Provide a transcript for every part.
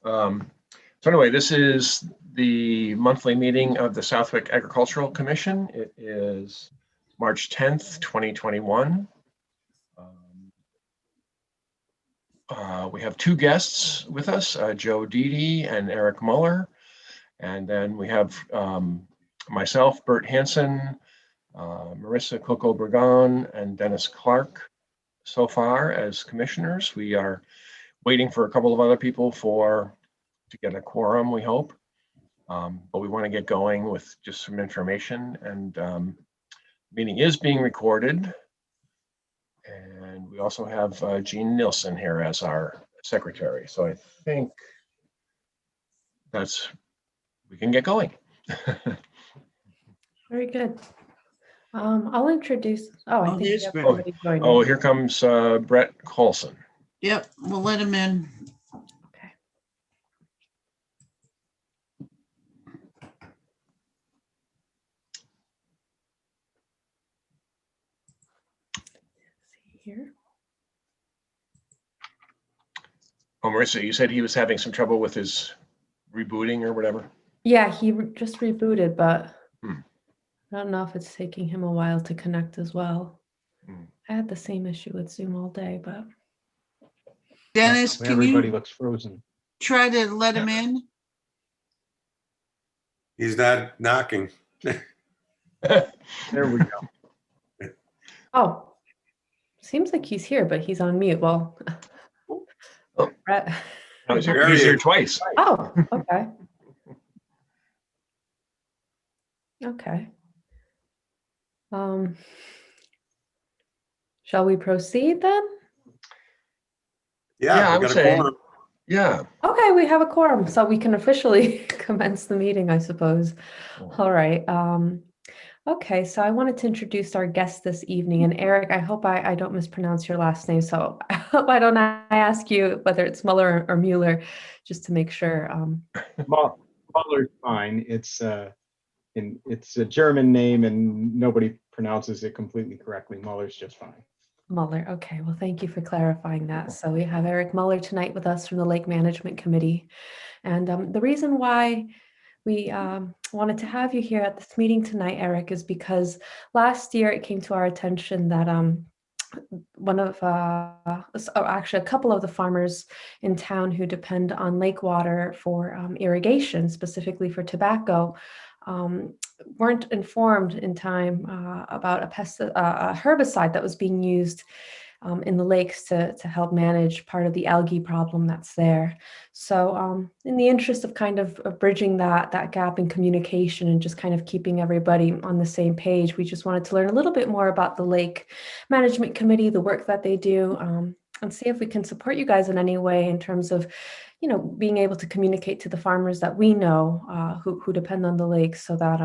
So anyway, this is the monthly meeting of the Southwick Agricultural Commission. It is March 10th, 2021. We have two guests with us, Joe Dede and Eric Muller. And then we have myself, Bert Hansen, Marissa Coco-Burgon, and Dennis Clark so far as commissioners. We are waiting for a couple of other people to get a quorum, we hope. But we want to get going with just some information, and the meeting is being recorded. And we also have Jean Nilsson here as our secretary. So I think we can get going. Very good. I'll introduce. I think here's Brett. Here comes Brett Colson. Yep, we'll let him in. Okay. See here. Oh, Marissa, you said he was having some trouble with his rebooting or whatever? Yeah, he just rebooted, but I don't know if it's taking him a while to connect as well. I had the same issue with Zoom all day, but. Dennis, can everybody you looks frozen. try to let him in? He's not knocking. There we go. Oh, seems like he's here, but he's on mute. Well, Brett. No, he's here twice. Oh, okay. Okay. Shall we proceed then? Yeah, I we would got a say. quorum. Yeah. Okay, we have a quorum, so we can officially commence the meeting, I suppose. All right. Okay, so I wanted to introduce our guest this evening. And Eric, I hope I don't mispronounce your last name. So why don't I ask you whether it's Muller or Mueller, just to make sure. Muller's fine. It's a German name and nobody pronounces it completely correctly. Muller's just fine. Muller. Okay, well, thank you for clarifying that. So we have Eric Muller tonight with us from the Lake Management Committee. And the reason why we wanted to have you here at this meeting tonight, Eric, is because last year it came to our attention that actually a couple of the farmers in town who depend on lake water for irrigation, specifically for tobacco, weren't informed in time about a herbicide that was being used in the lakes to help manage part of the algae problem that's there. So in the interest of kind of bridging that gap in communication and just kind of keeping everybody on the same page, we just wanted to learn a little bit more about the Lake Management Committee, the work that they do, and see if we can support you guys in any way in terms of, being able to communicate to the farmers that we know who depend on the lakes, so that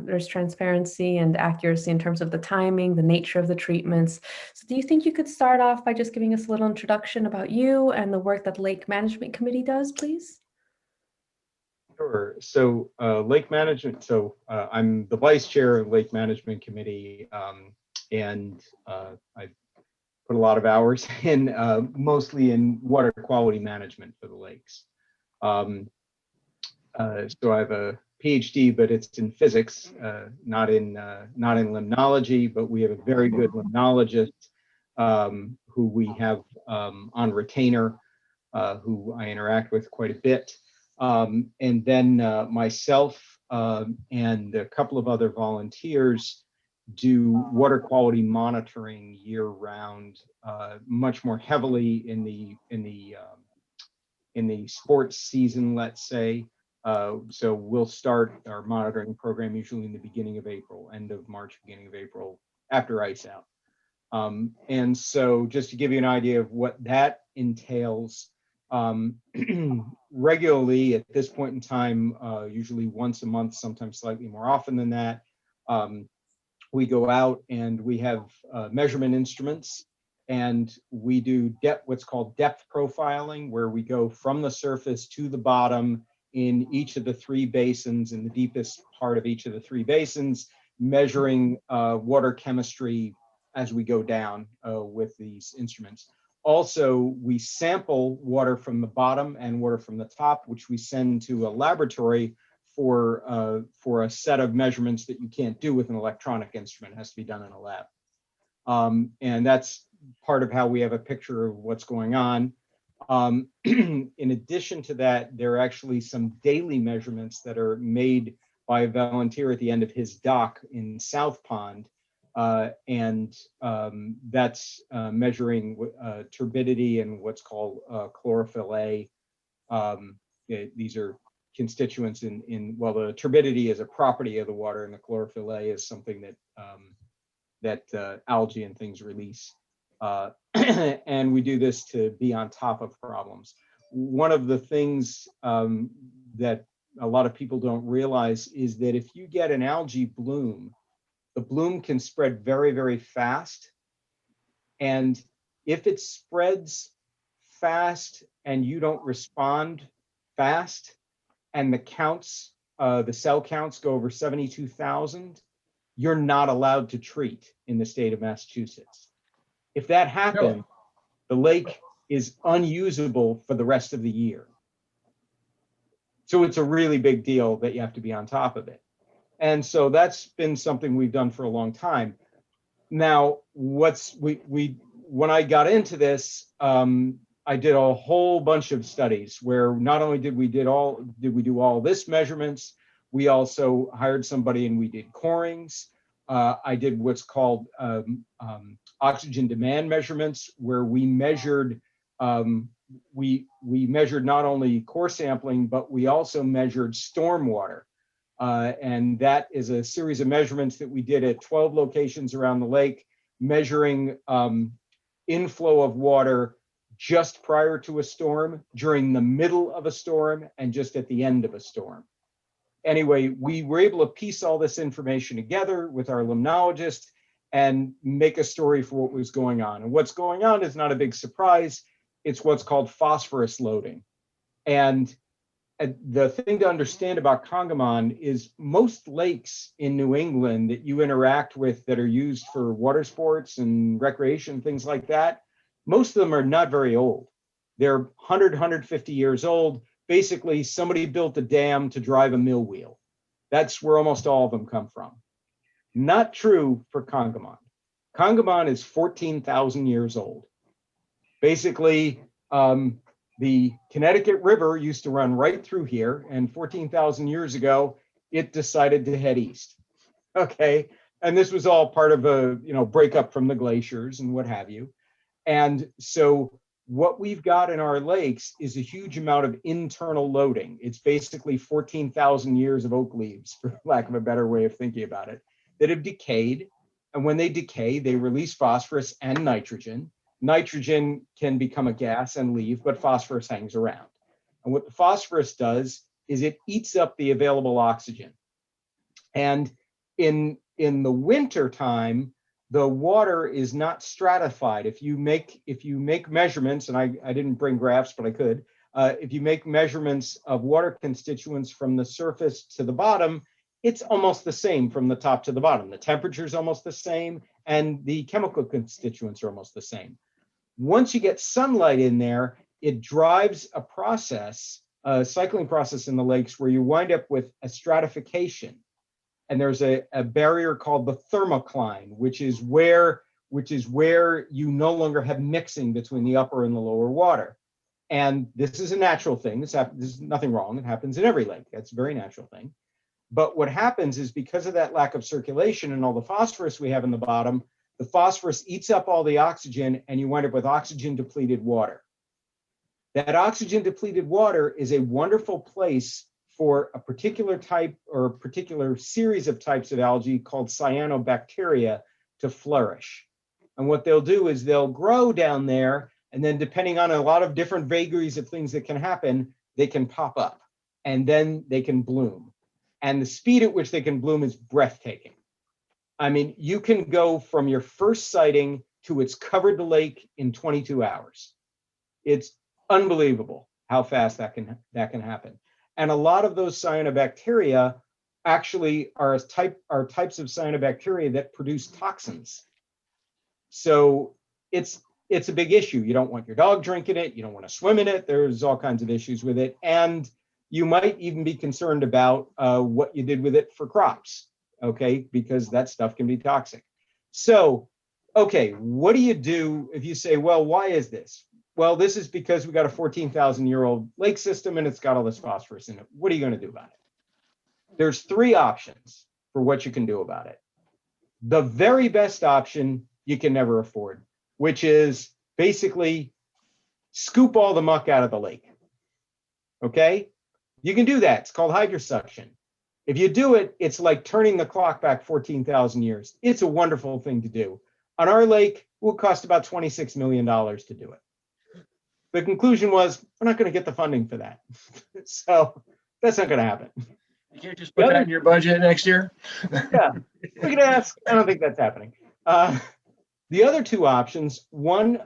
there's transparency and accuracy in terms of the timing, the nature of the treatments. So do you think you could start off by just giving us a little introduction about you and the work that the Lake Management Committee does, please? Sure. So Lake Management, I'm the vice chair of Lake Management Committee, and I put a lot of hours in, mostly in water quality management for the lakes. So I have a PhD, but it's in physics, not in limnology, but we have a very good limnologist who we have on retainer, who I interact with quite a bit. And then myself and a couple of other volunteers do water quality monitoring year round, much more heavily in the sports season, let's say. So we'll start our monitoring program usually in the beginning of April, end of March, beginning of April, after ice out. And so just to give you an idea of what that entails, regularly at this point in time, usually once a month, sometimes slightly more often than that, we go out and we have measurement instruments, and we do what's called depth profiling, where we go from the surface to the bottom in each of the three basins, in the deepest part of each of the three basins, measuring water chemistry as we go down with these instruments. Also, we sample water from the bottom and water from the top, which we send to a laboratory for a set of measurements that you can't do with an electronic instrument. It has to be done in a lab. And that's part of how we have a picture of what's going on. In addition to that, there are actually some daily measurements that are made by a volunteer at the end of his dock in South Pond. That's measuring turbidity and what's called chlorophyll A. These are constituents well, the turbidity is a property of the water, and the chlorophyll A is something that algae and things release. And we do this to be on top of problems. One of the things that a lot of people don't realize is that if you get an algae bloom, the bloom can spread very, very fast. And if it spreads fast and you don't respond fast, and the counts, the cell counts go over 72,000, you're not allowed to treat in the state of Massachusetts. If that happened, the lake is unusable for the rest of the year. So it's a really big deal that you have to be on top of it. And so that's been something we've done for a long time. Now, when I got into this, I did a whole bunch of studies where not only did we do all this measurements, we also hired somebody and we did corings. I did what's called oxygen demand measurements, where we measured we measured not only core sampling, but we also measured stormwater. And that is a series of measurements that we did at 12 locations around the lake, measuring inflow of water just prior to a storm, during the middle of a storm, and just at the end of a storm. Anyway, we were able to piece all this information together with our limnologist and make a story for what was going on. And what's going on is not a big surprise. It's what's called phosphorus loading. And the thing to understand about Congamon is most lakes in New England that you interact with that are used for water sports and recreation, things like that, most of them are not very old. They're 100, 150 years old. Basically, somebody built a dam to drive a mill wheel. That's where almost all of them come from. Not true for Congamon. Congamon is 14,000 years old. Basically, the Connecticut River used to run right through here, and 14,000 years ago, it decided to head east. Okay, and this was all part of a breakup from the glaciers and what have you. And so what we've got in our lakes is a huge amount of internal loading. It's basically 14,000 years of oak leaves, for lack of a better way of thinking about it, that have decayed. And when they decay, they release phosphorus and nitrogen. Nitrogen can become a gas and leave, but phosphorus hangs around. And what the phosphorus does is it eats up the available oxygen. And in the winter time, the water is not stratified. If you make measurements, and I didn't bring graphs, but I could, if you make measurements of water constituents from the surface to the bottom, it's almost the same from the top to the bottom. The temperature is almost the same, and the chemical constituents are almost the same. Once you get sunlight in there, it drives a process, a cycling process in the lakes, where you wind up with a stratification. And there's a barrier called the thermocline, which is where you no longer have mixing between the upper and the lower water. And this is a natural thing. There's nothing wrong. It happens in every lake. That's a very natural thing. But what happens is, because of that lack of circulation and all the phosphorus we have in the bottom, the phosphorus eats up all the oxygen, and you wind up with oxygen depleted water. That oxygen depleted water is a wonderful place for a particular type or a particular series of types of algae called cyanobacteria to flourish. And what they'll do is they'll grow down there, and then depending on a lot of different vagaries of things that can happen, they can pop up, and then they can bloom. And the speed at which they can bloom is breathtaking. I mean, you can go from your first sighting to it's covered the lake in 22 hours. It's unbelievable how fast that can happen. And a lot of those cyanobacteria actually are types of cyanobacteria that produce toxins. So it's it's a big issue. You don't want your dog drinking it. You don't want to swim in it. There's all kinds of issues with it. And you might even be concerned about what you did with it for crops, okay? Because that stuff can be toxic. So, okay, what do you do if you say, well, why is this? Well, this is because we got a 14,000-year-old lake system and it's got all this phosphorus in it. What are you going to do about it? There's three options for what you can do about it. The very best option you can never afford, which is basically scoop all the muck out of the lake. Okay? You can do that. It's called hydrosuction. If you do it, it's like turning the clock back 14,000 years. It's a wonderful thing to do. On our lake, it will cost about $26 million to do it. The conclusion was, we're not going to get the funding for that. So that's not going to happen. You can't just put that in your budget next year? Yeah, we can ask. I don't think that's happening. The other two options, one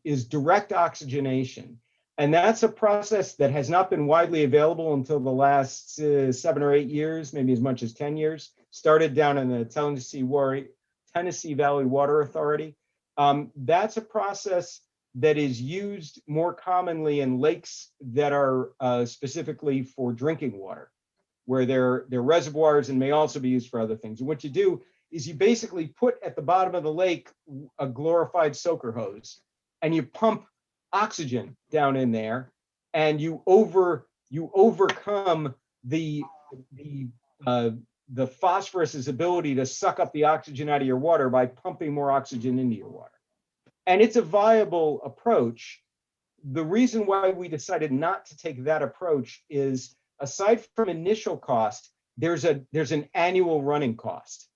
is direct oxygenation. And that's a process that has not been widely available until the last 7 or 8 years, maybe as much as 10 years. Started down in the Tennessee Valley Water Authority. That's a process that is used more commonly in lakes that are specifically for drinking water, where they're reservoirs and may also be used for other things. And what you do is you basically put at the bottom of the lake a glorified soaker hose, and you pump oxygen down in there, and you overcome the phosphorus's ability to suck up the oxygen out of your water by pumping more oxygen into your water. And it's a viable approach. The reason why we decided not to take that approach is, aside from initial cost, there's an annual running cost.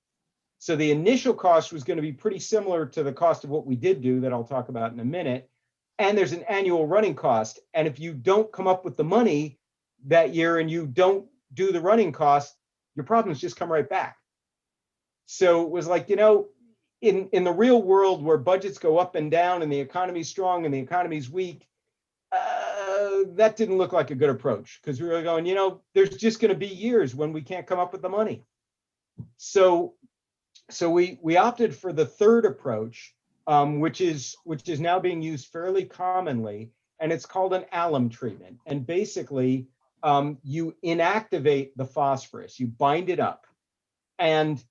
So the initial cost was going to be pretty similar to the cost of what we did do, that I'll talk about in a minute. And there's an annual running cost. And if you don't come up with the money that year and you don't do the running cost, your problems just come right back. So it was like, you know, in the real world where budgets go up and down and the economy's strong and the economy's weak, that didn't look like a good approach, because we were going, you know, there's just going to be years when we can't come up with the money. So we opted for the third approach, which is now being used fairly commonly, and it's called an alum treatment. And basically, you inactivate the phosphorus, you bind it up, and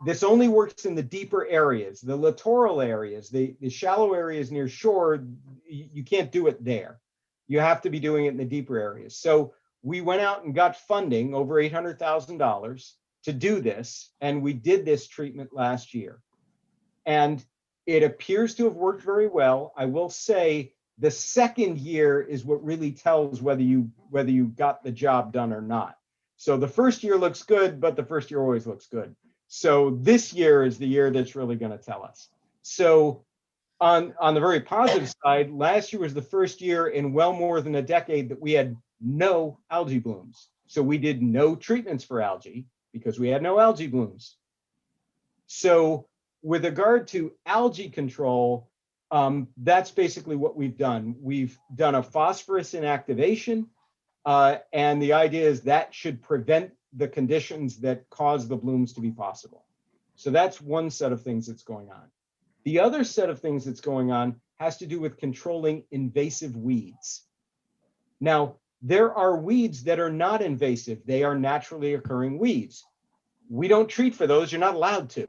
this only works in the deeper areas, the littoral areas, the shallow areas near shore. You can't do it there. You have to be doing it in the deeper areas. So we went out and got funding, over $800,000, to do this, and we did this treatment last year. And it appears to have worked very well. I will say the second year is what really tells whether you got the job done or not. So the first year looks good, but the first year always looks good. So this year is the year that's really going to tell us. So on the very positive side, last year was the first year in well more than a decade that we had no algae blooms. So we did no treatments for algae because we had no algae blooms. So with regard to algae control, that's basically what we've done. We've done a phosphorus inactivation, and the idea is that should prevent the conditions that cause the blooms to be possible. So that's one set of things that's going on. The other set of things that's going on has to do with controlling invasive weeds. Now, there are weeds that are not invasive. They are naturally occurring weeds. We don't treat for those. You're not allowed to.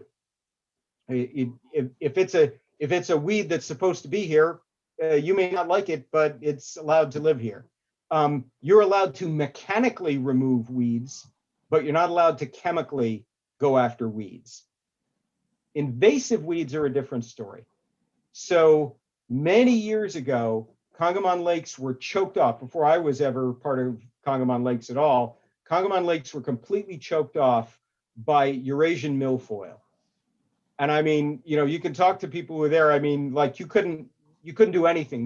If it's a weed that's supposed to be here, you may not like it, but it's allowed to live here. You're allowed to mechanically remove weeds, but you're not allowed to chemically go after weeds. Invasive weeds are a different story. So many years ago, Congamon lakes were choked off. Before I was ever part of Congamon lakes at all, Congamon lakes were completely choked off by Eurasian milfoil. And I mean, you know, you can talk to people who were there. I mean, like you couldn't do anything.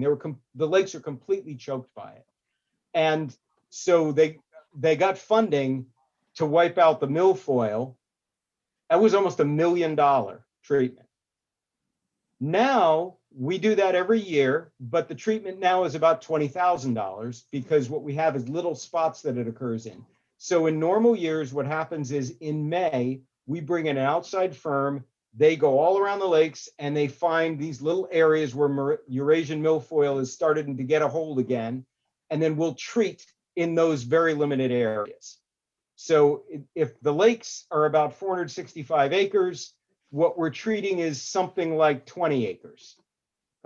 The lakes were completely choked by it. And so they got funding to wipe out the milfoil. That was almost $1 million treatment. Now we do that every year, but the treatment now is about $20,000 because what we have is little spots that it occurs in. So in normal years, what happens is in May, we bring in an outside firm. they go all around the lakes and they find these little areas where Eurasian milfoil is starting to get a hold again, and then we'll treat in those very limited areas. So if the lakes are about 465 acres, what we're treating is something like 20 acres.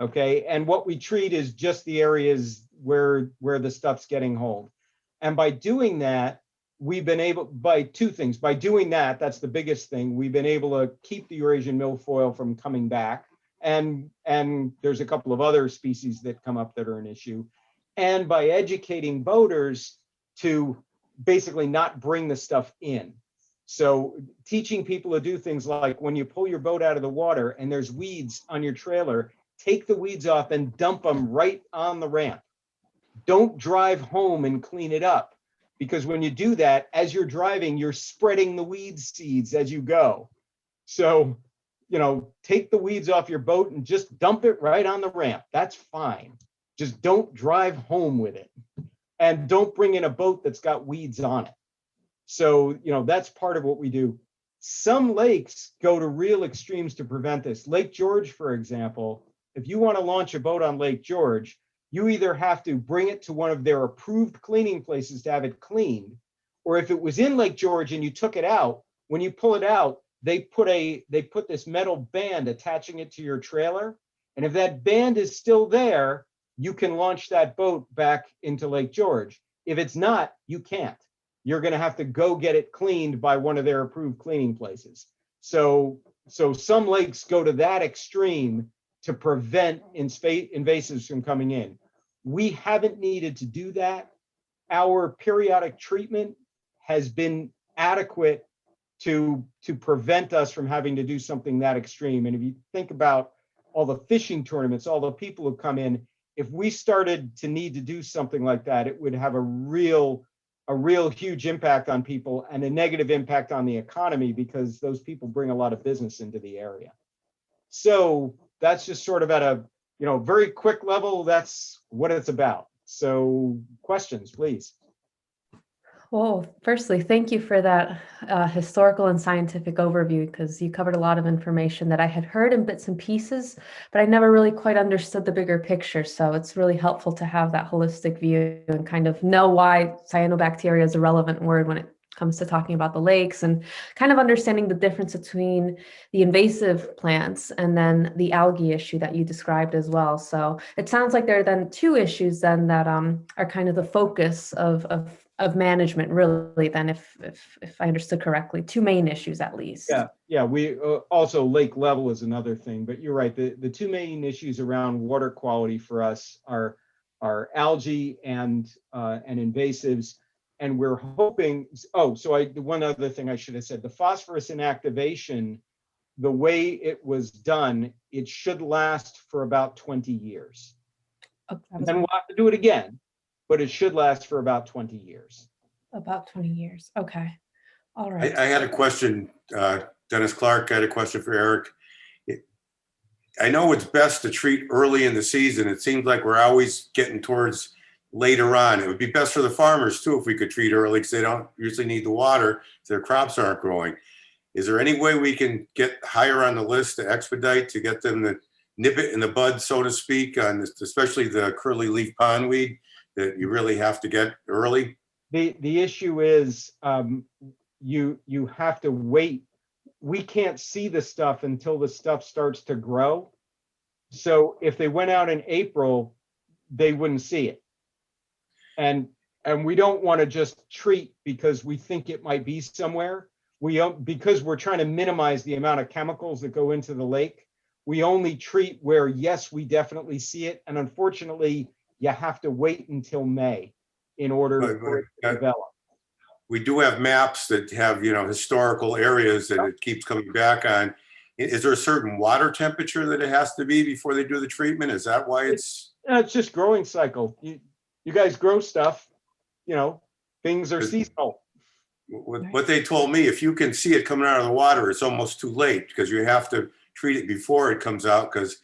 Okay, and what we treat is just the areas where the stuff's getting hold. And by doing that, we've been able, by two things. By doing that, that's the biggest thing. We've been able to keep the Eurasian milfoil from coming back. And there's a couple of other species that come up that are an issue. And by educating boaters to basically not bring the stuff in. So teaching people to do things like when you pull your boat out of the water and there's weeds on your trailer, take the weeds off and dump them right on the ramp. Don't drive home and clean it up, because when you do that, as you're driving, you're spreading the weed seeds as you go. So, take the weeds off your boat and just dump it right on the ramp. That's fine. Just don't drive home with it. And don't bring in a boat that's got weeds on it. So, that's part of what we do. Some lakes go to real extremes to prevent this. Lake George, for example, if you want to launch a boat on Lake George, you either have to bring it to one of their approved cleaning places to have it cleaned, or if it was in Lake George and you took it out, when you pull it out, they put this metal band attaching it to your trailer. And if that band is still there, you can launch that boat back into Lake George. If it's not, you can't. You're going to have to go get it cleaned by one of their approved cleaning places. So some lakes go to that extreme to prevent invasives from coming in. We haven't needed to do that. Our periodic treatment has been adequate to prevent us from having to do something that extreme. And if you think about all the fishing tournaments, all the people who come in, if we started to need to do something like that, it would have a real huge impact on people and a negative impact on the economy, because those people bring a lot of business into the area. So that's just sort of at a very quick level, that's what it's about. So questions, please. Well, firstly, thank you for that historical and scientific overview, because you covered a lot of information that I had heard in bits and pieces, but I never really quite understood the bigger picture. So it's really helpful to have that holistic view and kind of know why cyanobacteria is a relevant word when it comes to talking about the lakes, and kind of understanding the difference between the invasive plants and then the algae issue that you described as well. So it sounds like there are then two issues then that are kind of the focus of management, really, then, if I understood correctly, two main issues at least. Yeah. We also lake level is another thing, but you're right. The two main issues around water quality for us are algae and invasives. And we're hoping, one other thing I should have said, the phosphorus inactivation, the way it was done, it should last for about 20 years. Okay. And then we'll have to do it again, but it should last for about 20 years. About 20 years. Okay. All right. I had a question, Dennis Clark, I had a question for Eric. I know it's best to treat early in the season. It seems like we're always getting towards later on. It would be best for the farmers too if we could treat early, because they don't usually need the water if their crops aren't growing. Is there any way we can get higher on the list to expedite, to get them to nip it in the bud, so to speak, on this, especially the curly leaf pondweed that you really have to get early? The issue is you have to wait. We can't see the stuff until the stuff starts to grow. So if they went out in April, they wouldn't see it. And we don't want to just treat because we think it might be somewhere. Because we're trying to minimize the amount of chemicals that go into the lake, we only treat where, yes, we definitely see it. And unfortunately, you have to wait until May in order for it to develop. We do have maps that have, historical areas that it keeps coming back on. Is there a certain water temperature that it has to be before they do the treatment? Is that why it's? It's just growing cycle. You guys grow stuff, things are seasonal. What they told me, if you can see it coming out of the water, it's almost too late, because you have to treat it before it comes out, because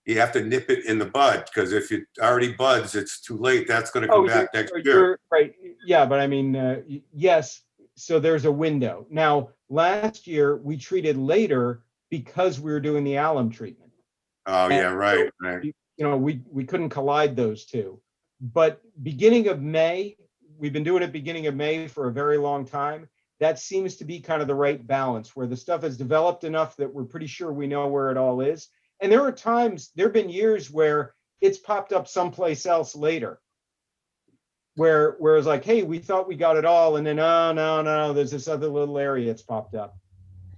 you have to nip it in the bud, because if it already buds, it's too late. That's going to come back next year. Right. Yeah, but I mean, yes. So there's a window. Now, last year we treated later because we were doing the alum treatment. Oh, And yeah, right, right. we couldn't collide those two. But beginning of May, we've been doing it beginning of May for a very long time. That seems to be kind of the right balance where the stuff has developed enough that we're pretty sure we know where it all is. And there have been years where it's popped up someplace else later. Where it's like, hey, we thought we got it all, and then oh no, there's this other little area that's popped up.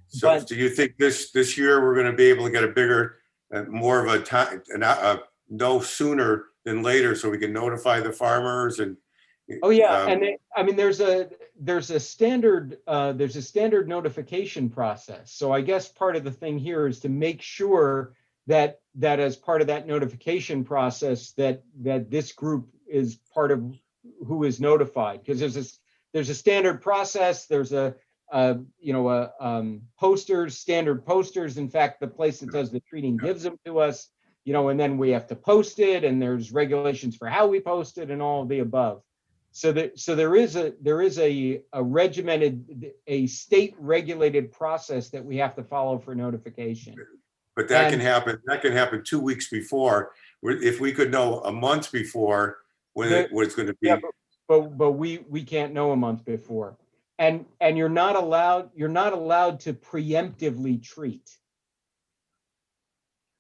So But- do you think this year we're going to be able to get a bigger, more of a time, no sooner than later, so we can notify the farmers and? Oh yeah, um, and I mean, there's a standard notification process. So I guess part of the thing here is to make sure that as part of that notification process, that this group is part of who is notified, because there's a standard process. There's posters, standard posters. In fact, the place that does the treating gives them to us, and then we have to post it, and there's regulations for how we post it and all of the above. So there is a regimented, a state regulated process that we have to follow for notification. But that And- can happen 2 weeks before. If we could know a month before when it's going to be. Yeah, but we can't know a month before. And you're not allowed to preemptively treat.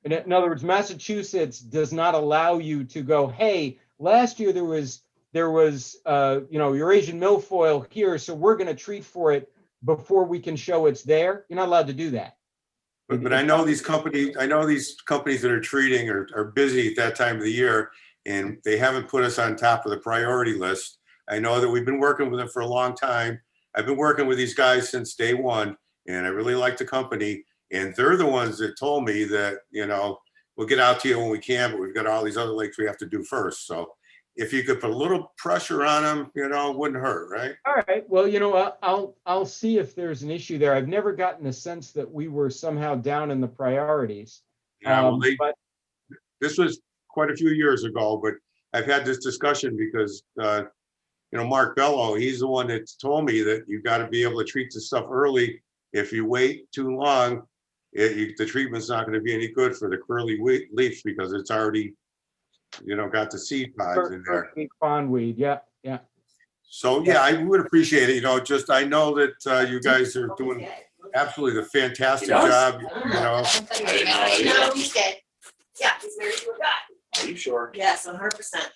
In other words, Massachusetts does not allow you to go, hey, last year there was Eurasian milfoil here, so we're going to treat for it before we can show it's there. You're not allowed to do that. But I know these companies that are treating are busy at that time of the year, and they haven't put us on top of the priority list. I know that we've been working with them for a long time. I've been working with these guys since day one, and I really like the company. And they're the ones that told me that, we'll get out to you when we can, but we've got all these other lakes we have to do first. So if you could put a little pressure on them, it wouldn't hurt, right? All right. Well, I'll see if there's an issue there. I've never gotten the sense that we were somehow down in the priorities. Yeah, well, But this was quite a few years ago, but I've had this discussion because, Mark Bello, he's the one that told me that you got to be able to treat this stuff early. If you wait too long, the treatment's not going to be any good for the curly leaves because it's already, got the seed pods in there. Pondweed, yeah. So, yeah, I would appreciate it. I know that you guys are doing absolutely the fantastic job, No, he's dead. Yeah, he's married to a guy. Are you sure? Yes, 100%.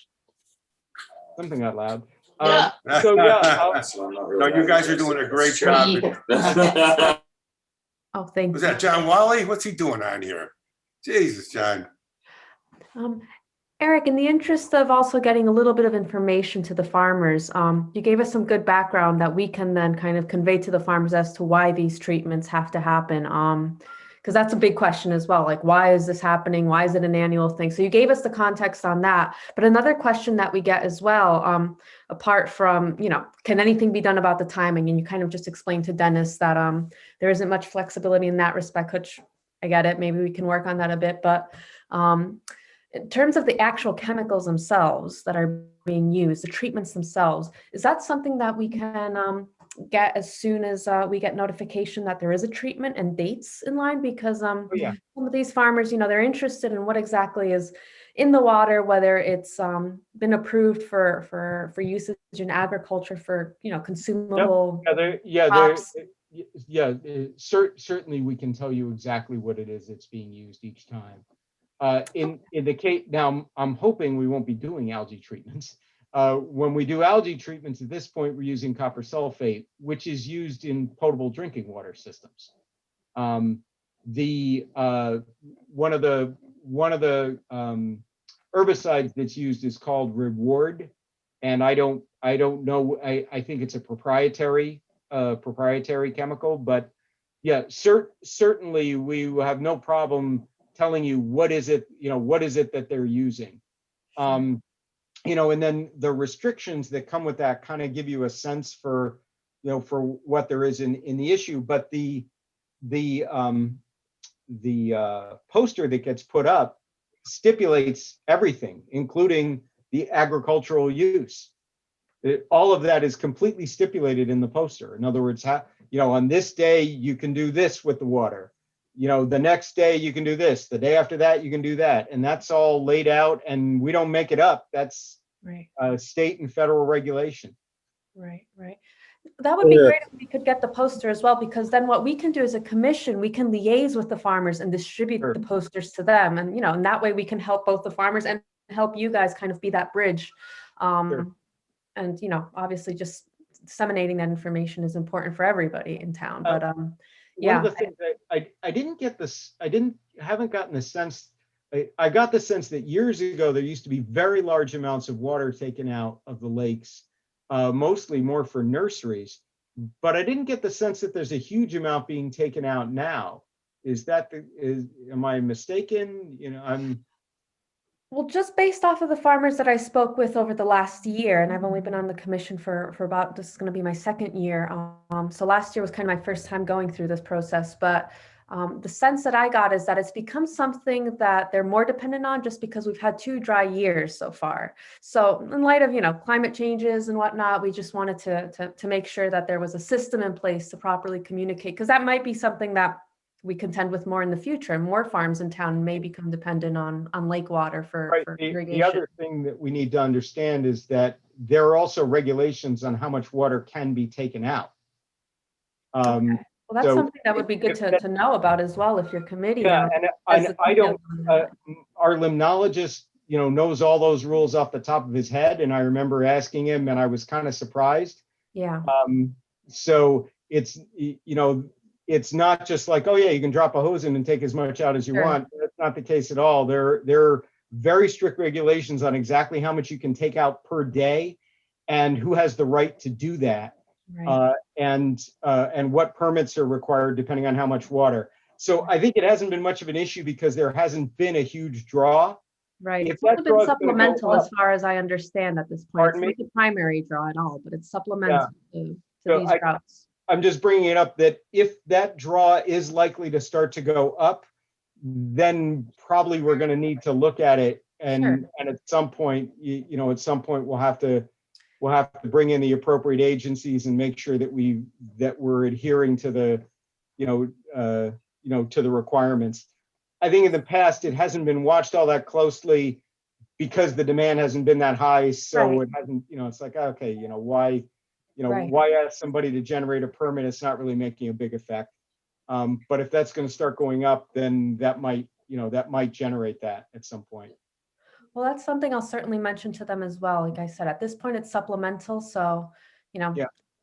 Something out loud. Yeah. So yeah, So I'm not No, really you guys are doing a great job. Oh, thank Was you. that John Wally? What's he doing on here? Jesus, John. Eric, in the interest of also getting a little bit of information to the farmers, you gave us some good background that we can then kind of convey to the farmers as to why these treatments have to happen. Because that's a big question as well. Like, why is this happening? Why is it an annual thing? So you gave us the context on that. But another question that we get as well, apart from, can anything be done about the timing? And you kind of just explained to Dennis that there isn't much flexibility in that respect, which I get it. Maybe we can work on that a bit. But in terms of the actual chemicals themselves that are being used, the treatments themselves, is that something that we can get as soon as we get notification that there is a treatment and dates in line? Because some of these farmers, they're interested in what exactly is in the water, whether it's been approved for usage in agriculture for consumable. Certainly we can tell you exactly what it is that's being used each time. In the case now, I'm hoping we won't be doing algae treatments. When we do algae treatments at this point, we're using copper sulfate, which is used in potable drinking water systems. One of the herbicides that's used is called Reward, and I don't know. I think it's a proprietary chemical, but yeah, certainly we will have no problem telling you what is it that they're using. And then the restrictions that come with that kind of give you a sense for what there is in the issue. But the poster that gets put up stipulates everything, including the agricultural use. All of that is completely stipulated in the poster. In other words, on this day you can do this with the water. the next day you can do this, the day after that you can do that, and that's all laid out, and we don't make it up. That's Right, state and federal regulation. right, right. That would be great if we could get the poster as well, because then what we can do as a commission, we can liaise with the farmers and distribute Sure. the posters to them. And, and that way we can help both the farmers and help you guys kind of be that bridge. Sure. And, obviously just disseminating that information is important for everybody in town. But yeah. One of the things I didn't get this, haven't gotten the sense, I got the sense that years ago, there used to be very large amounts of water taken out of the lakes, mostly more for nurseries, but I didn't get the sense that there's a huge amount being taken out now. Am I mistaken? Well, just based off of the farmers that I spoke with over the last year, and I've only been on the commission for about, this is going to be my second year. So last year was kind of my first time going through this process, but the sense that I got is that it's become something that they're more dependent on just because we've had 2 dry years so far. So in light of, climate changes and whatnot, we just wanted to make sure that there was a system in place to properly communicate, because that might be something that we contend with more in the future, and more farms in town may become dependent on lake water for irrigation. The other thing that we need to understand is that there are also regulations on how much water can be taken out. Okay. Well, that's so something that would be good to know about as well, if your committee. Yeah, and I don't, our limnologist, knows all those rules off the top of his head, and I remember asking him, and I was kind of surprised. Yeah. So it's, it's not just like, oh yeah, you can drop a hose in and take as much out as you Sure. want. That's not the case at all. There are very strict regulations on exactly how much you can take out per day and who has the right to do that. Right. And what permits are required depending on how much water. So I think it hasn't been much of an issue because there hasn't been a huge draw. Right. If It's that only been draw is gonna go supplemental as up- far as I understand at this point. Pardon It's not the primary draw at all, but it's supplemental to So these routes. I'm just bringing it up that if that draw is likely to start to go up, then probably we're going to need to look at it. And Sure. and at some point, at some point we'll have to bring in the appropriate agencies and make sure that we're adhering to the, to the requirements. I think in the past it hasn't been watched all that closely because the demand hasn't been that high. So Right. it hasn't, it's like, okay, why. Right. Why ask somebody to generate a permit? It's not really making a big effect. But if that's going to start going up, then that might generate that at some point. Well, that's something I'll certainly mention to them as well. Like I said, at this point, it's supplemental. So, Yeah.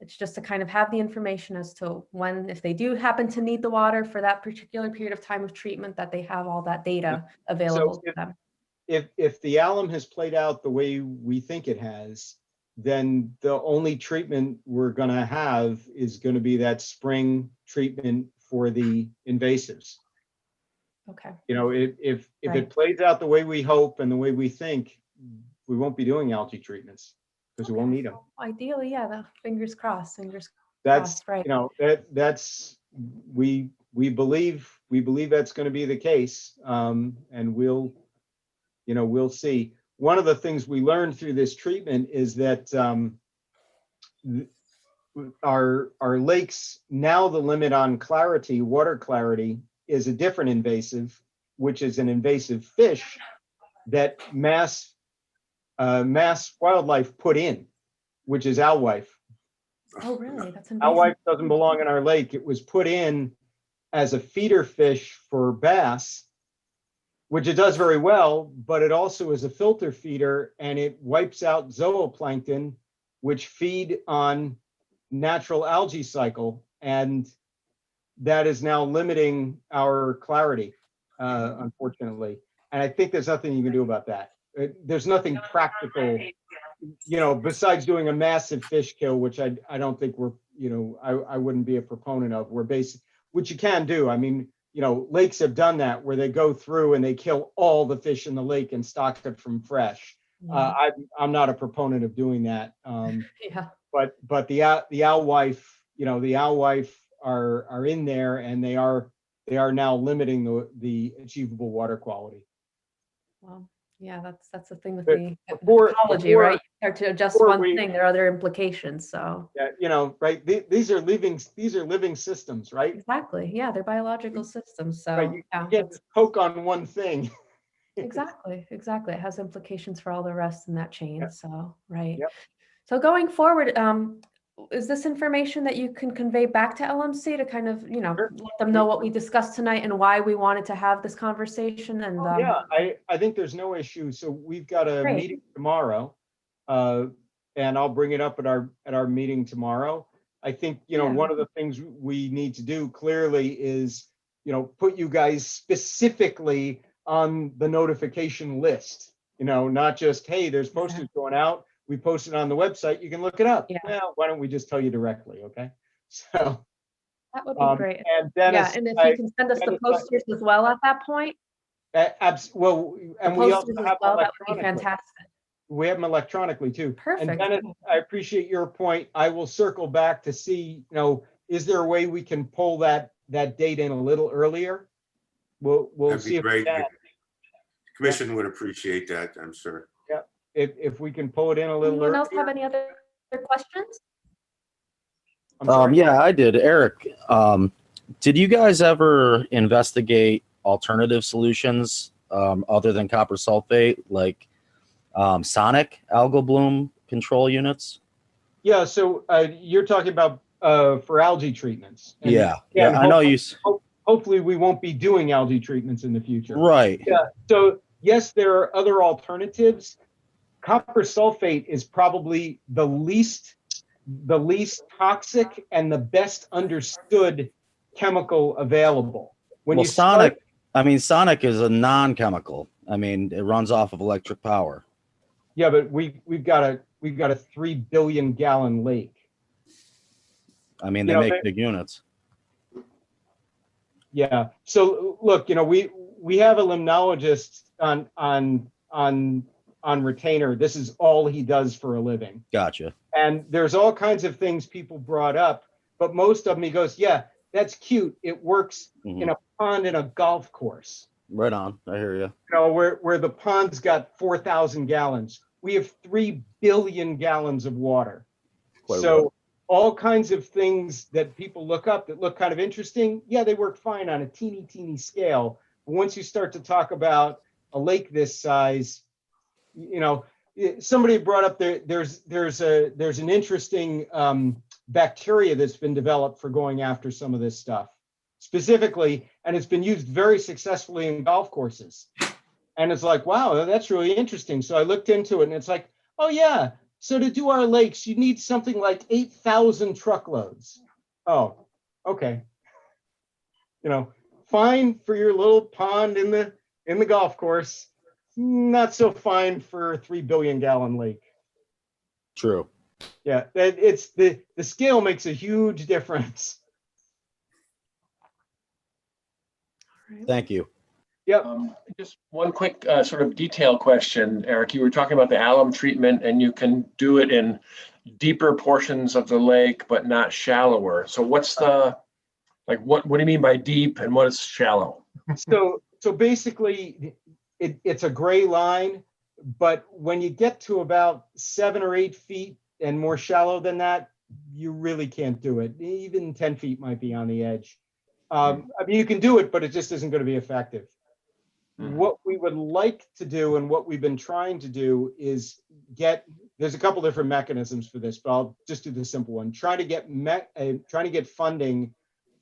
it's just to kind of have the information as to when, if they do happen to need the water for that particular period of time of treatment, that they have all that data available to them. If the alum has played out the way we think it has, then the only treatment we're going to have is going to be that spring treatment for the invasives. Okay. If Right. it plays out the way we hope and the way we think, we won't be doing algae treatments because we won't need them. Ideally, yeah, the fingers crossed, That's, right. that's, we believe that's going to be the case. And we'll see. One of the things we learned through this treatment is that our lakes, now the limit on clarity, water clarity, is a different invasive, which is an invasive fish that mass wildlife put in, which is alewife. Oh, really? That's Alewife amazing. doesn't belong in our lake. It was put in as a feeder fish for bass, which it does very well, but it also is a filter feeder, and it wipes out zooplankton, which feed on natural algae cycle. And that is now limiting our clarity, unfortunately. And I think there's nothing you can do about that. There's nothing practical, besides doing a massive fish kill, which I don't think I wouldn't be a proponent of. Which you can do. I mean, lakes have done that where they go through and they kill all the fish in the lake and stock it from fresh. Yeah. I'm not a proponent of doing that. Yeah. But the alewife, the alewife are in there, and they are now limiting the achievable water quality. Well, yeah, that's the thing with But the before- ecology, before- right? hard to adjust Or one we- thing, there are other implications, so. Yeah, right? These are living systems, right? Exactly, yeah, they're biological systems, Right, so. you yeah, can't that's- just poke on one thing. Exactly, exactly. It has implications for all the rest in that chain, Yep. so, right. Yep. So going forward, is this information that you can convey back to LMC to kind of, Sure. let them know what we discussed tonight and why we wanted to have this conversation and, Yeah, I think there's no issue. So we've got a Great. meeting tomorrow. And I'll bring it up at our meeting tomorrow. I think, Yeah. one of the things we need to do clearly is, put you guys specifically on the notification list, not just, hey, there's posters going out. We posted on the website. You can look it up. Yeah. Well, why don't we just tell you directly? Okay. So, that would be great. and Yeah, Dennis, and if you can send us the Dennis, posters as well at that point, well, the and we also posters as have well, that would be electronically. fantastic. We have them electronically too. And Perfect. Dennis, I appreciate your point. I will circle back to see, is there a way we can pull that date in a little earlier? We'll That'd see be if we great. can. Commission would appreciate that, I'm sure. If we can pull it in a little Anyone earlier. else have any other questions? I'm sorry. Yeah, I did. Eric, did you guys ever investigate alternative solutions other than copper sulfate, like sonic algal bloom control units? Yeah, so you're talking about for algae treatments. And Yeah, again, I know you. Hopefully we won't be doing algae treatments in the future. Right. Yeah. So yes, there are other alternatives. Copper sulfate is probably the least toxic and the best understood chemical available. When Well, you start- Sonic is a non-chemical. I mean, it runs off of electric power. yeah, but we've got a 3 billion gallon lake. I mean, they You know, make big units. Yeah. So look, we have a limnologist on retainer. This is all he does for a living. Gotcha. And there's all kinds of things people brought up, but most of them he goes, yeah, that's cute. It works Mhm. in a pond in a golf course, Right on. I hear you. where the pond's got 4,000 gallons. We have 3 billion gallons of water. Quite So right. all kinds of things that people look up that look kind of interesting, yeah, they work fine on a teeny scale. But once you start to talk about a lake this size, somebody brought up there's an interesting bacteria that's been developed for going after some of this stuff specifically, and it's been used very successfully in golf courses. And it's like, wow, that's really interesting. So I looked into it, and it's like, oh yeah, so to do our lakes, you need something like 8,000 truckloads. Oh, okay. Fine for your little pond in the golf course. Not so fine for a 3 billion gallon lake. True. Yeah, it's the scale makes a huge difference. Thank you. Yep. Just one quick sort of detail question, Eric. You were talking about the alum treatment, and you can do it in deeper portions of the lake, but not shallower. So what's what do you mean by deep, and what is shallow? So basically, it's a gray line, but when you get to about 7 or 8 feet and more shallow than that, you really can't do it. Even 10 feet might be on the edge. You can do it, but it just isn't going to be effective. Mhm. What we would like to do, and what we've been trying to do, is there's a couple different mechanisms for this, but I'll just do the simple one. Trying to get funding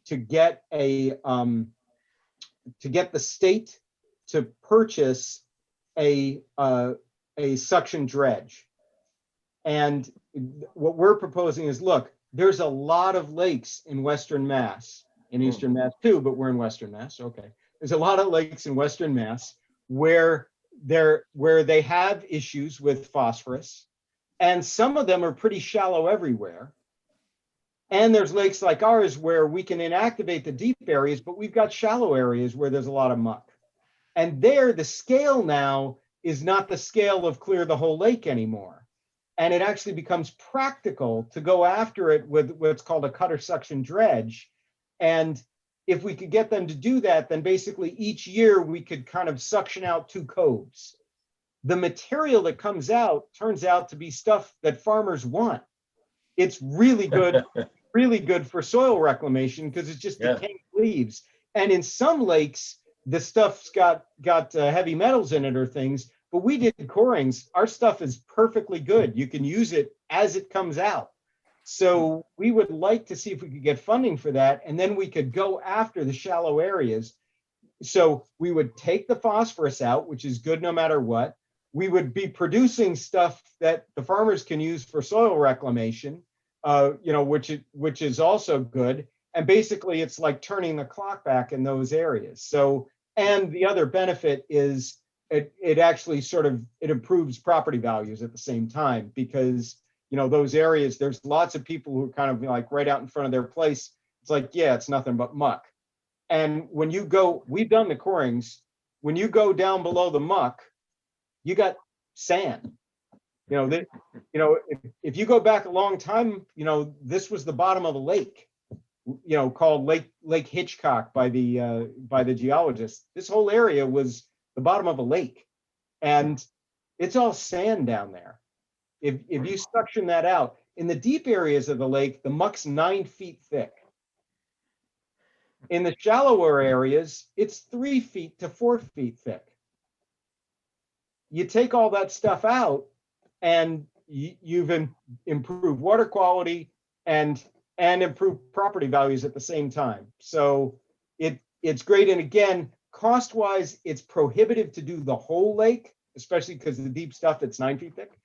to get the state to purchase a suction dredge. And what we're proposing is, look, there's a lot of lakes in Western Mass, in Eastern Mass too, but we're in Western Mass. Okay. There's a lot of lakes in Western Mass where they have issues with phosphorus, and some of them are pretty shallow everywhere. And there's lakes like ours where we can inactivate the deep areas, but we've got shallow areas where there's a lot of muck. And there, the scale now is not the scale of clear the whole lake anymore. And it actually becomes practical to go after it with what's called a cutter suction dredge. And if we could get them to do that, then basically each year we could kind of suction out 2 coves. the material that comes out turns out to be stuff that farmers want. It's really good, really good for soil reclamation because it's just Yeah. decaying leaves. And in some lakes, the stuff's got heavy metals in it or things. But we did corings. Our stuff is perfectly good. You can use it as it comes out. So we would like to see if we could get funding for that, and then we could go after the shallow areas. So we would take the phosphorus out, which is good no matter what. We would be producing stuff that the farmers can use for soil reclamation, which is also good. And basically, it's like turning the clock back in those areas. So, and the other benefit is it actually it improves property values at the same time, because those areas, there's lots of people who are kind of like right out in front of their place. It's like, yeah, it's nothing but muck. And when you go, we've done the corings. When you go down below the muck, you got sand. If you go back a long time, this was the bottom of a lake, called Lake Hitchcock by the geologists. This whole area was the bottom of a lake, and it's all sand down there. If you suction that out, in the deep areas of the lake, the muck's 9 feet thick. In the shallower areas, it's 3 feet to 4 feet thick. You take all that stuff out, and you've improved water quality and improved property values at the same time. So it's great. And again, cost-wise, it's prohibitive to do the whole lake, especially because of the deep stuff that's 9 feet thick.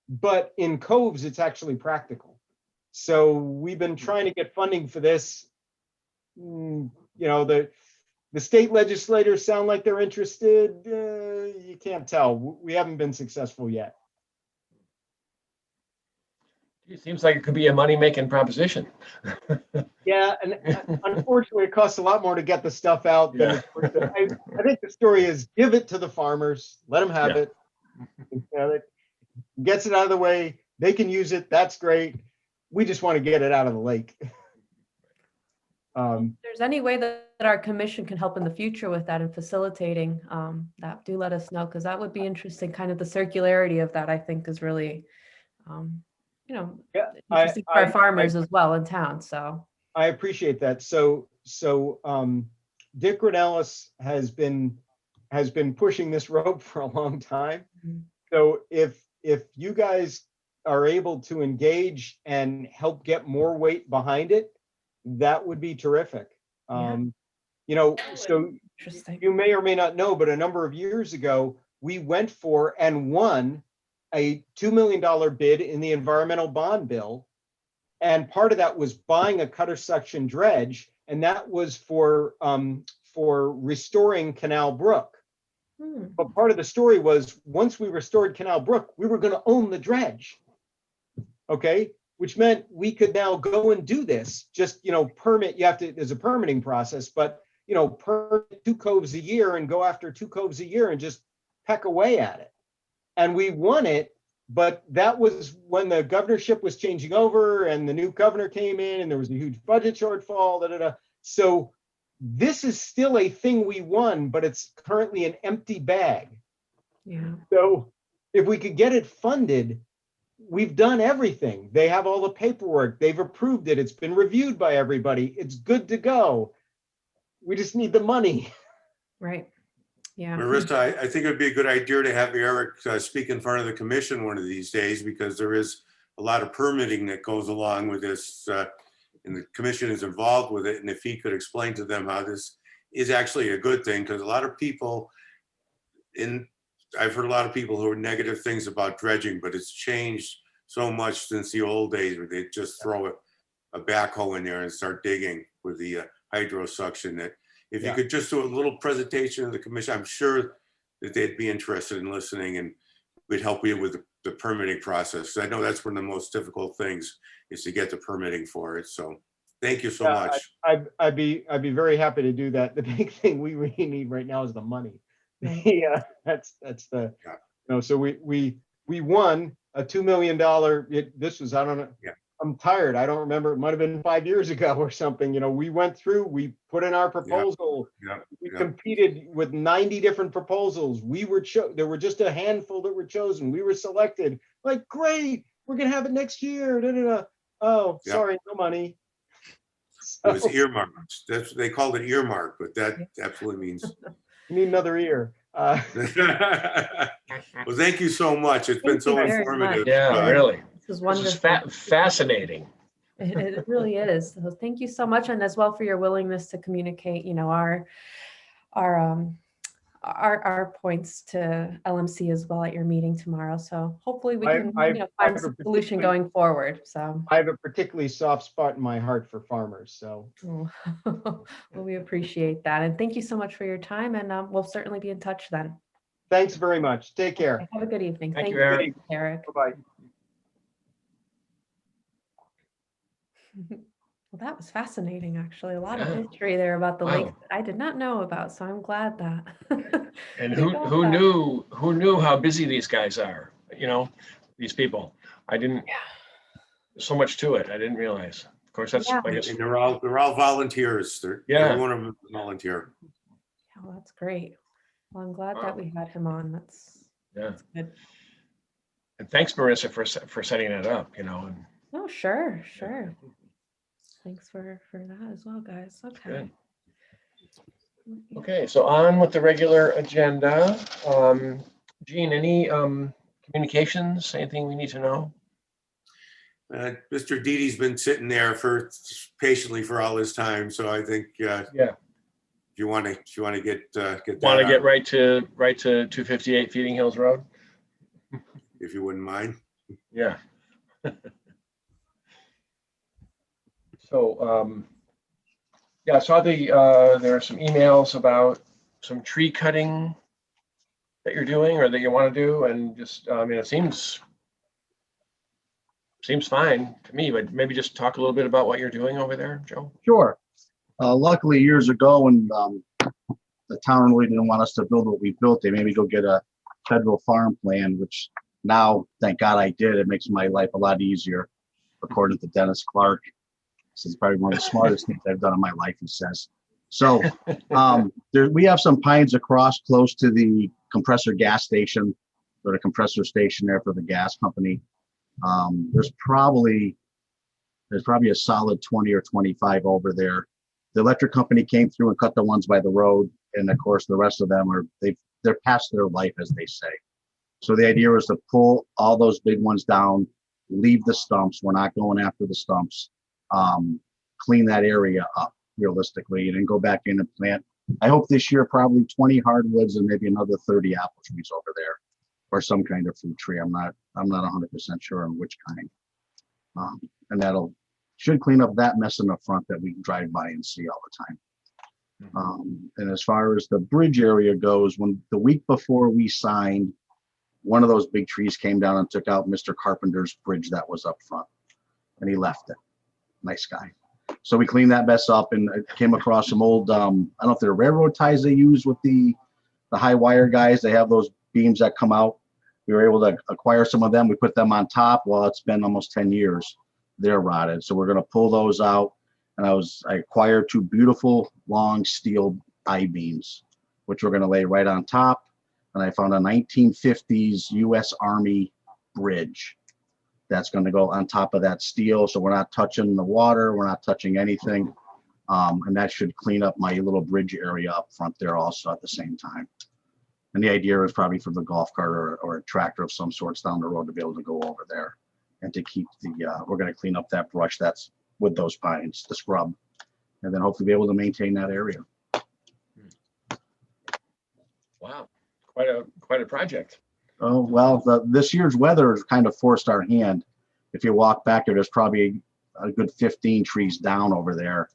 But in coves, it's actually practical. So we've been trying to get funding for this. The state legislators sound like they're interested. You can't tell. We haven't been successful yet. It seems like it could be a money-making proposition. Yeah, and unfortunately, it costs a lot more to get the stuff out than it's worth it. I think the story is give it to the farmers, let them have it. It gets it out of the way. They can use it. That's great. We just want to get it out of the lake. If there's any way that our commission can help in the future with that and facilitating that, do let us know, because that would be interesting. Kind of the circularity of that, I think, is really, interesting for our farmers as well in town. So I appreciate that. So Dick Ronellis has been pushing this rope for a long time. Mm-hmm. So if you guys are able to engage and help get more weight behind it, that would be terrific. So you may or may not know, but a number of years ago, we went for and won a $2 million bid in the environmental bond bill. And part of that was buying a cutter suction dredge. And that was for restoring Canal Brook. But part of the story was once we restored Canal Brook, we were going to own the dredge. Okay. Which meant we could now go and do this. Just, permit, there's a permitting process, but, permit 2 coves a year and go after 2 coves a year and just peck away at it. And we won it, but that was when the governorship was changing over and the new governor came in and there was a huge budget shortfall, So this is still a thing we won, but it's currently an empty bag. Yeah. So if we could get it funded, we've done everything. They have all the paperwork. They've approved it. It's been reviewed by everybody. It's good to go. We just need the money. Right. Yeah. Marissa, I think it'd be a good idea to have Eric speak in front of the commission one of these days, because there is a lot of permitting that goes along with this, and the commission is involved with it. And if he could explain to them how this is actually a good thing, because a lot of people I've heard a lot of people who are negative things about dredging, but it's changed so much since the old days where they just throw a backhoe in there and start digging with the hydrosuction. That if you could just do a little presentation of the commission, I'm sure that they'd be interested in listening and we'd help you with the permitting process. I know that's one of the most difficult things is to get the permitting for it. So thank you so much. I'd be very happy to do that. The big thing we really need right now is the money. Yeah, that's the, so we won a $2 million. This was, I don't know. Yeah. I'm tired. I don't remember. It might have been 5 years ago or something. We went through, we put in our proposal. Yeah, We yeah. competed with 90 different proposals. There were just a handful that were chosen. We were selected. Like, great, we're gonna have it next year. Da, da, da. Oh, Yeah. sorry, no money. It was So, earmarked. That's, they called it earmark, but that absolutely means. we need another ear. Well, thank you so much. It's been Thank you so very informative. much. Yeah, really. This is This is wonderful. fascinating. It really is. So thank you so much, and as well for your willingness to communicate, our points to LMC as well at your meeting tomorrow. So hopefully we can, I find have a some solution particularly- going forward. So I have a particularly soft spot in my heart for farmers. So well, we appreciate that, and thank you so much for your time. And we'll certainly be in touch then. thanks very much. Take care. Have a good evening. Thank you, Eric. Eric. Bye-bye. Well, that was fascinating, actually. A lot of Yeah. history there about the Wow. lake that I did not know about. So I'm glad that. And we got that. who knew how busy these guys are? These people. I didn't. So much to it. I didn't realize. Of course, that's Yeah. I guess. And they're all volunteers. Yeah. Every one of them is a volunteer. Yeah, well, that's great. Well, I'm glad that we had him on. That's Yeah. good. And thanks, Marissa, for setting that up. And Oh, sure. Thanks for that as well, guys. Okay. good. Okay, so on with the regular agenda. Gene, any communications? Anything we need to know? Mr. Didi's been sitting there patiently for all this time, so I think Yeah. if you want to get that Want to get out, right to 258 Feeding Hills Road? if you wouldn't mind. Yeah. So, yeah, I saw there are some emails about some tree cutting that you're doing or that you want to do, and just, it seems fine to me, but maybe just talk a little bit about what you're doing over there, Joe. Sure. Luckily, years ago, when the town really didn't want us to build what we built, they made me go get a federal farm plan, which now, thank God I did. It makes my life a lot easier, according to Dennis Clark. This is probably one of the smartest things I've done in my life, he says. So we have some pines across close to the compressor gas station, or the compressor station there for the gas company. There's probably a solid 20 or 25 over there. The electric company came through and cut the ones by the road. And of course, the rest of them they're past their life, as they say. So the idea was to pull all those big ones down, leave the stumps. We're not going after the stumps. Clean that area up realistically, and then go back in and plant. I hope this year probably 20 hardwoods and maybe another 30 apple trees over there, or some kind of fruit tree. I'm not 100% sure on which kind. And that'll should clean up that mess in the front that we can drive by and see all the time. And as far as the bridge area goes, when the week before we signed, one of those big trees came down and took out Mr. Carpenter's bridge that was up front, and he left it. Nice guy. So we cleaned that mess up, and I came across some old, I don't know if they're railroad ties they use with the high wire guys. They have those beams that come out. We were able to acquire some of them. We put them on top. Well, it's been almost 10 years. They're rotted. So we're going to pull those out. And I acquired two beautiful long steel I-beams, which we're going to lay right on top. And I found a 1950s U.S. Army bridge that's going to go on top of that steel. So we're not touching the water. We're not touching anything. And that should clean up my little bridge area up front there also at the same time. And the idea is probably for the golf cart or a tractor of some sorts down the road to be able to go over there and to keep we're going to clean up that brush that's with those pines, the scrub, and then hopefully be able to maintain that area. Wow, quite a project. Oh, well, this year's weather has kind of forced our hand. If you walk back there, there's probably a good 15 trees down over there.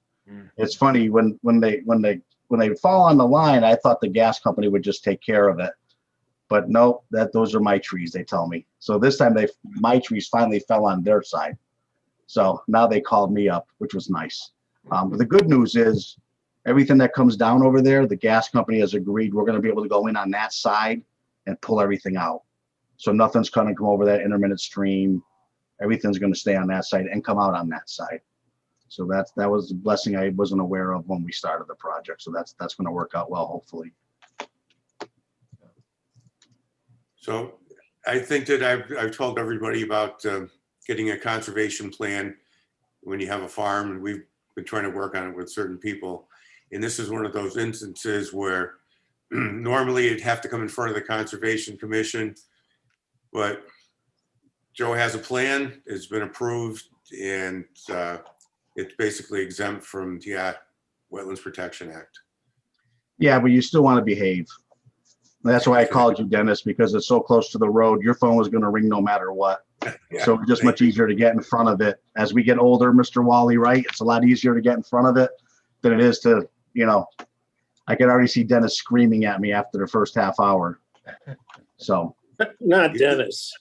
It's funny when they fall on the line, I thought the gas company would just take care of it, but no, those are my trees, they tell me. So this time my trees finally fell on their side. So now they called me up, which was nice. But the good news is everything that comes down over there, the gas company has agreed we're going to be able to go in on that side and pull everything out. So nothing's going to come over that intermittent stream. everything's gonna stay on that side and come out on that side. So that was a blessing I wasn't aware of when we started the project. So that's gonna work out well, hopefully. So I think that I've told everybody about getting a conservation plan when you have a farm, and we've been trying to work on it with certain people. And this is one of those instances where normally it'd have to come in front of the Conservation Commission, but Joe has a plan, it's been approved, and it's basically exempt from the Wetlands Protection Act. Yeah, but you still want to behave. That's why I called you, Dennis, because it's so close to the road. Your phone was gonna ring no matter what. Yeah, So it's just thank much easier to get in front of it. As we get older, Mr. Wally, right? It's a lot easier to get in front of it than it is to, I can already see Dennis screaming at me after the first half hour. So, Not Dennis.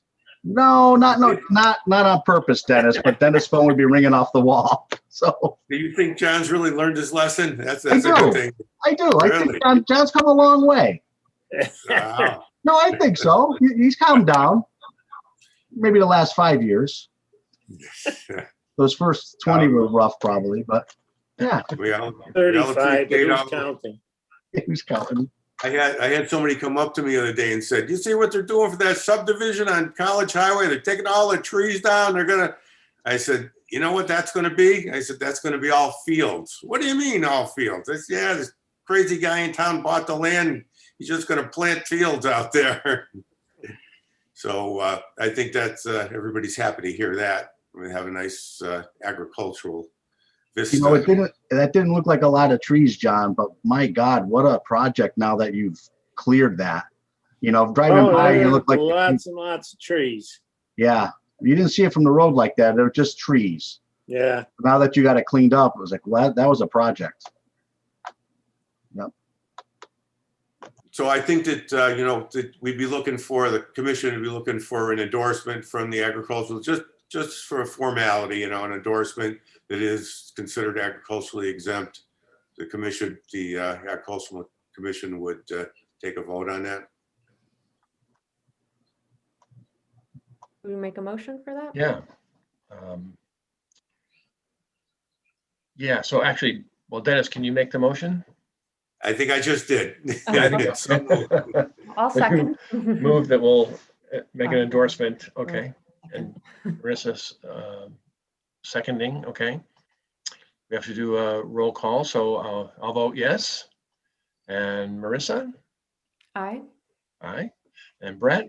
no, not on purpose, Dennis, but Dennis' phone would be ringing off the wall. So Do you think John's really learned his lesson? That's I a good do. thing. I do. I Really? think John's come a long way. Wow. No, I think so. He's calmed down. Maybe the last 5 years. Those first 20 were rough probably, but yeah, We all 35, but appreciate who's all- counting? he was counting. I had somebody come up to me the other day and said, "You see what they're doing for that subdivision on College Highway? They're taking all the trees down. I said, you know what that's gonna be? I said, that's gonna be all fields. What do you mean all fields? I said, yeah, this crazy guy in town bought the land. He's just gonna plant fields out there." So I think that's everybody's happy to hear that. We have a nice agricultural vista. That didn't look like a lot of trees, John, but my God, what a project now that you've cleared that. Driving by, you there look are like, lots and lots of trees. yeah, you didn't see it from the road like that. They're just trees. Yeah. Now that you got it cleaned up, it was like, well, that was a project. So I think that, that we'd be looking for, the commission would be looking for an endorsement from the agricultural, just for a formality, an endorsement that is considered agriculturally exempt. The agricultural commission would take a vote on that. We make a motion for that? Yeah. Yeah, so actually, well, Dennis, can you make the motion? I think I just did. I I did. So moved. I'll second. Move that we'll make an endorsement, okay? And Marissa's seconding, okay? We have to do a roll call, so I'll vote yes. And Marissa? Aye. Aye. And Brett?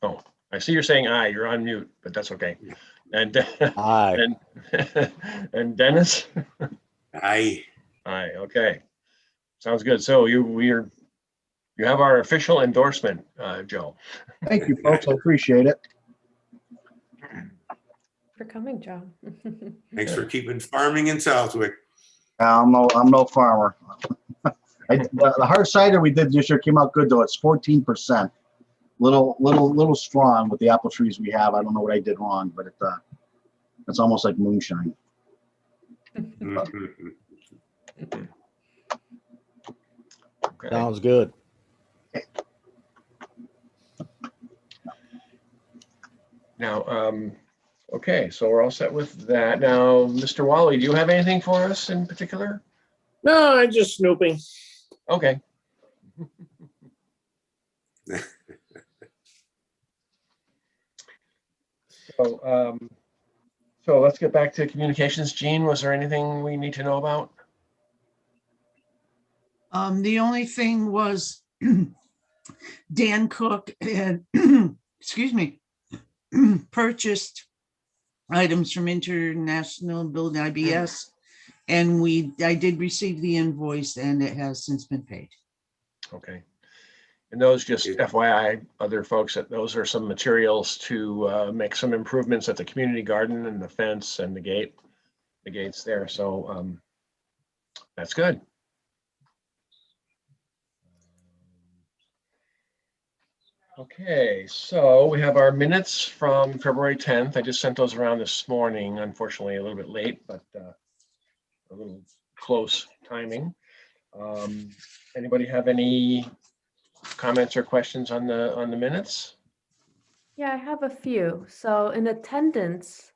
Oh, I see you're saying aye, you're on mute, but that's okay. And Aye. and Dennis? Aye. Aye, okay. Sounds good. So you have our official endorsement, Joe. Thank you, folks. I appreciate it. For coming, Joe. Thanks for keeping farming in Southwick. I'm no farmer. The hard cider we did this year came out good though. It's 14%. Little strong with the apple trees we have. I don't know what I did wrong, but it's almost like moonshine. Mhm. Okay. Sounds good. Now, okay, so we're all set with that. Now, Mr. Wally, do you have anything for us in particular? No, I'm just snooping. Okay. So let's get back to communications. Jean, was there anything we need to know about? The only thing was Dan Cook had, excuse me, purchased items from International Building IBS. And I did receive the invoice and it has since been paid. Okay. And those, just FYI, other folks, that those are some materials to make some improvements at the community garden and the fence and the gates there. So that's good. Okay, so we have our minutes from February 10th. I just sent those around this morning, unfortunately a little bit late, but a little close timing. Anybody have any comments or questions on the minutes? Yeah, I have a few. So in attendance,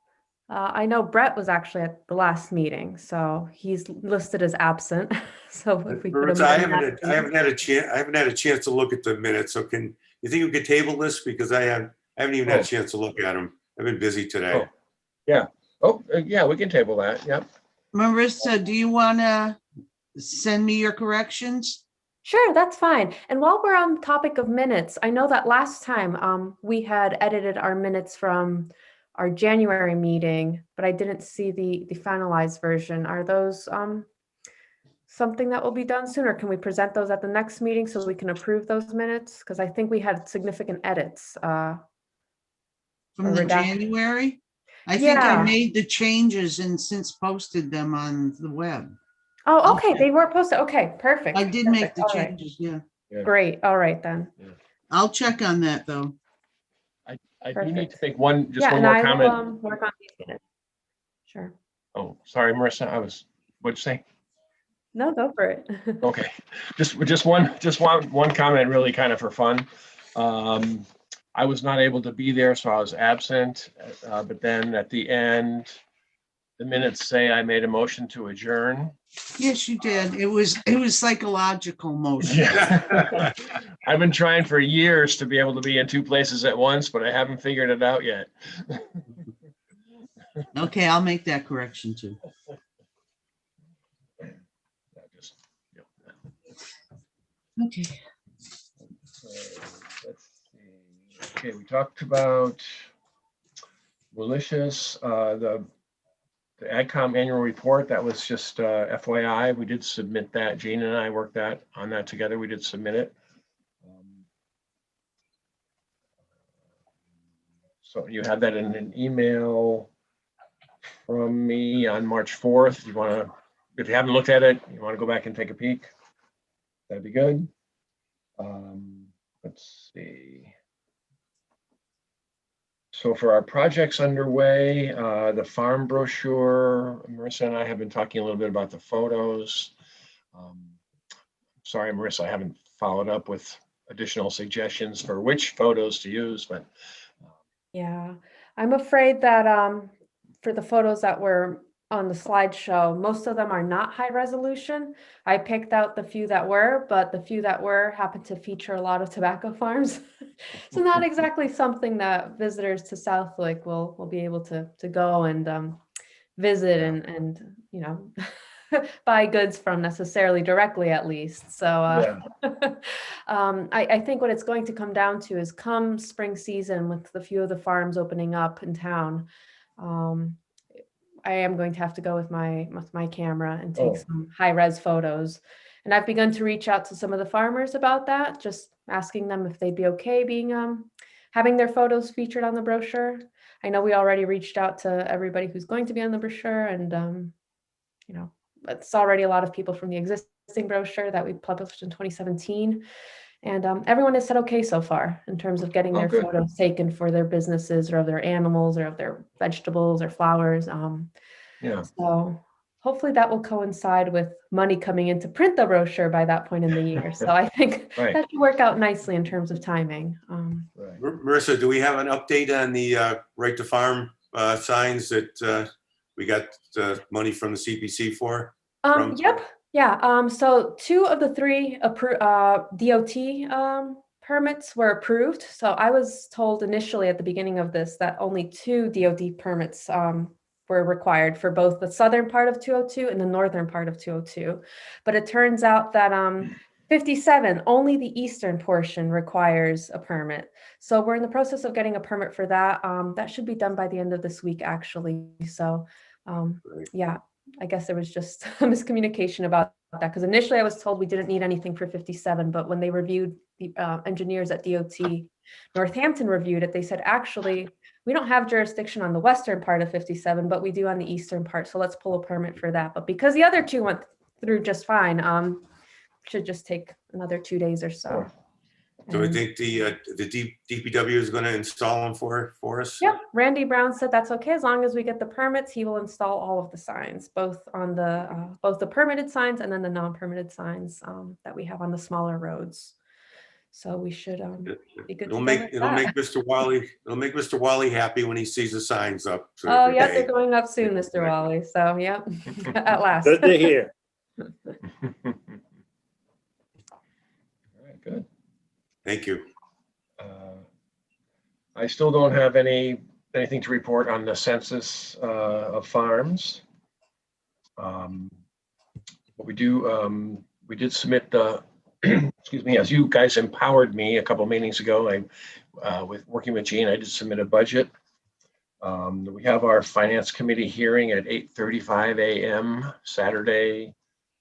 I know Brett was actually at the last meeting, so he's listed as absent. So if we could Marissa, amend that. I haven't had a chance, to look at the minutes. So can, you think we could table this? Because I haven't even had a Oh. chance to look at them. I've been busy today. Oh, yeah. Oh, yeah, we can table that. Yep. Marissa, do you want to send me your corrections? Sure, that's fine. And while we're on the topic of minutes, I know that last time we had edited our minutes from our January meeting, but I didn't see the finalized version. Are those something that will be done soon, or can we present those at the next meeting so we can approve those minutes? Because I think we had significant edits. From Or the redact- January? I think I Yeah. made the changes and since posted them on the web. Oh, okay, they were posted. Okay, perfect. I did make perfect. the All right. changes, yeah. Great, all right then. I'll check on that, though. I do need to Perfect. make one, just Yeah, one and more I comment. will work on these minutes. Sure. Oh, sorry, Marissa, what'd you say? No, go for it. Okay, just one comment, really kind of for fun. I was not able to be there, so I was absent. But then at the end, the minutes say I made a motion to adjourn. Yes, you did. It was psychological motion. Yeah. I've been trying for years to be able to be in two places at once, but I haven't figured it out yet. Okay, I'll make that correction too. Okay. Let's see. Okay, we talked about malicious, the AdCom annual report. That was just FYI. We did submit that. Jane and I worked on that together. We did submit it. So you had that in an email from me on March 4th. If you haven't looked at it, you want to go back and take a peek, that'd be good. Let's see. So for our projects underway, the farm brochure, Marissa and I have been talking a little bit about the photos. Sorry, Marissa, I haven't followed up with additional suggestions for which photos to use, but Yeah, I'm afraid that for the photos that were on the slideshow, most of them are not high resolution. I picked out the few that were, but the few that were happened to feature a lot of tobacco farms. So not exactly something that visitors to Southwick will be able to go and visit and you know buy goods from necessarily directly, at least. So I think what it's going to come down to is come spring season, with a few of the farms opening up in town, I am going to have to go with my camera and take some high res photos. And I've begun to reach out to some of the farmers about that, just asking them if they'd be okay being having their photos featured on the brochure. I know we already reached out to everybody who's going to be on the brochure, and you know, it's already a lot of people from the existing brochure that we published in 2017. And everyone has said okay so far in terms of getting their good. photos taken for their businesses or of their animals or of their vegetables or flowers. yeah. So hopefully that will coincide with money coming in to print the brochure by that point in the year. So I think Right. that should work out nicely in terms of timing. Right. Marissa, do we have an update on the right to farm signs that we got money from the CPC for? Yep. Yeah. So 2 of the 3 DOT permits were approved. So I was told initially at the beginning of this that only 2 DOT permits were required for both the southern part of 202 and the northern part of 202. But it turns out that 57, only the eastern portion requires a permit. So we're in the process of getting a permit for that. That should be done by the end of this week, actually. So yeah, I guess there was just a miscommunication about that, because initially I was told we didn't need anything for 57, but when they reviewed, the engineers at DOT Northampton reviewed it, they said, actually, we don't have jurisdiction on the western part of 57, but we do on the eastern part. So let's pull a permit for that. But because the other 2 went through just fine, should just take another 2 days or so. Sure. Do we And- think the DPW is going to install them for us? Yep, Randy Brown said that's okay, as long as we get the permits, he will install all of the signs, both on both the permitted signs and then the non-permitted signs that we have on the smaller roads. So we should be good to It'll go make, with it'll make that. Mr. Wally, it'll make Mr. Wally happy when he sees the signs up. Oh, every yeah, they're day. going up soon, Mr. Wally. So, yeah, at last. Good to hear. All right, good. Thank you. I still don't have anything to report on the census of farms. But we did submit the, excuse me, as you guys empowered me a couple meetings ago, with working with Gene, I did submit a budget. We have our finance committee hearing at 8:35 a.m. Saturday,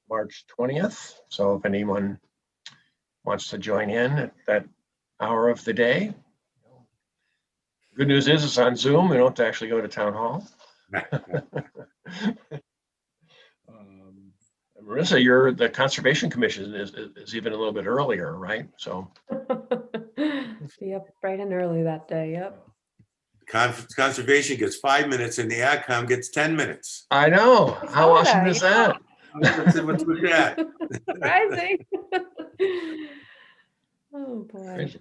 March 20th. So if anyone wants to join in at that hour of the day. Good news is it's on Zoom. We don't have to actually go to town hall. Marissa, the Conservation Commission is even a little bit earlier, right? So. Be up bright and early that day, yep. Conservation gets 5 minutes and the AdCom gets 10 minutes. I know. I How saw awesome that, is yeah. that? What's with that? Surprising. Oh, boy.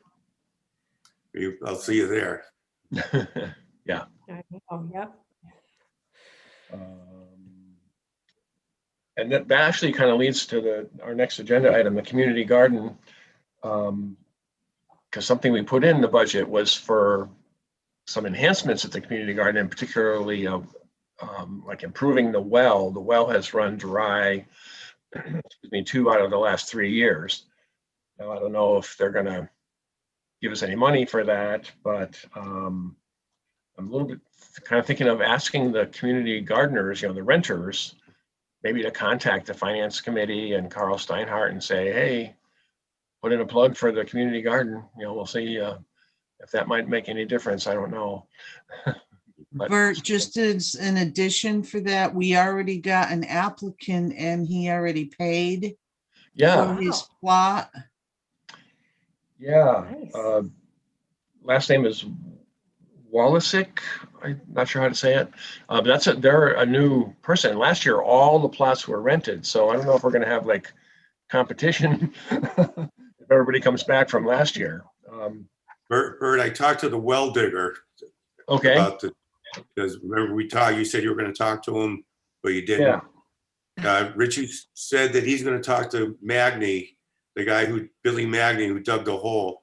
I'll see you there. Yeah. I know, yep. And that actually kind of leads to our next agenda item, the community garden. Because something we put in the budget was for some enhancements at the community garden, and particularly like improving the well. The well has run dry, excuse me, 2 out of the last 3 years. Now, I don't know if they're going to give us any money for that, but I'm a little bit kind of thinking of asking the community gardeners, the renters, maybe to contact the finance committee and Carl Steinhardt and say, hey, put in a plug for the community garden. We'll see if that might make any difference. I don't know. But Bert, just as an addition for that, we already got an applicant and he already paid yeah, for his plot. yeah. Nice. Last name is Walisick. I'm not sure how to say it. But they're a new person. Last year, all the plots were rented. So I don't know if we're going to have like competition if everybody comes back from last year. Bert, I talked to the well digger Okay. about because remember you said you were going to talk to him, but you didn't. Yeah. Richie said that he's going to talk to Magny, the guy Billy Magny, who dug the hole,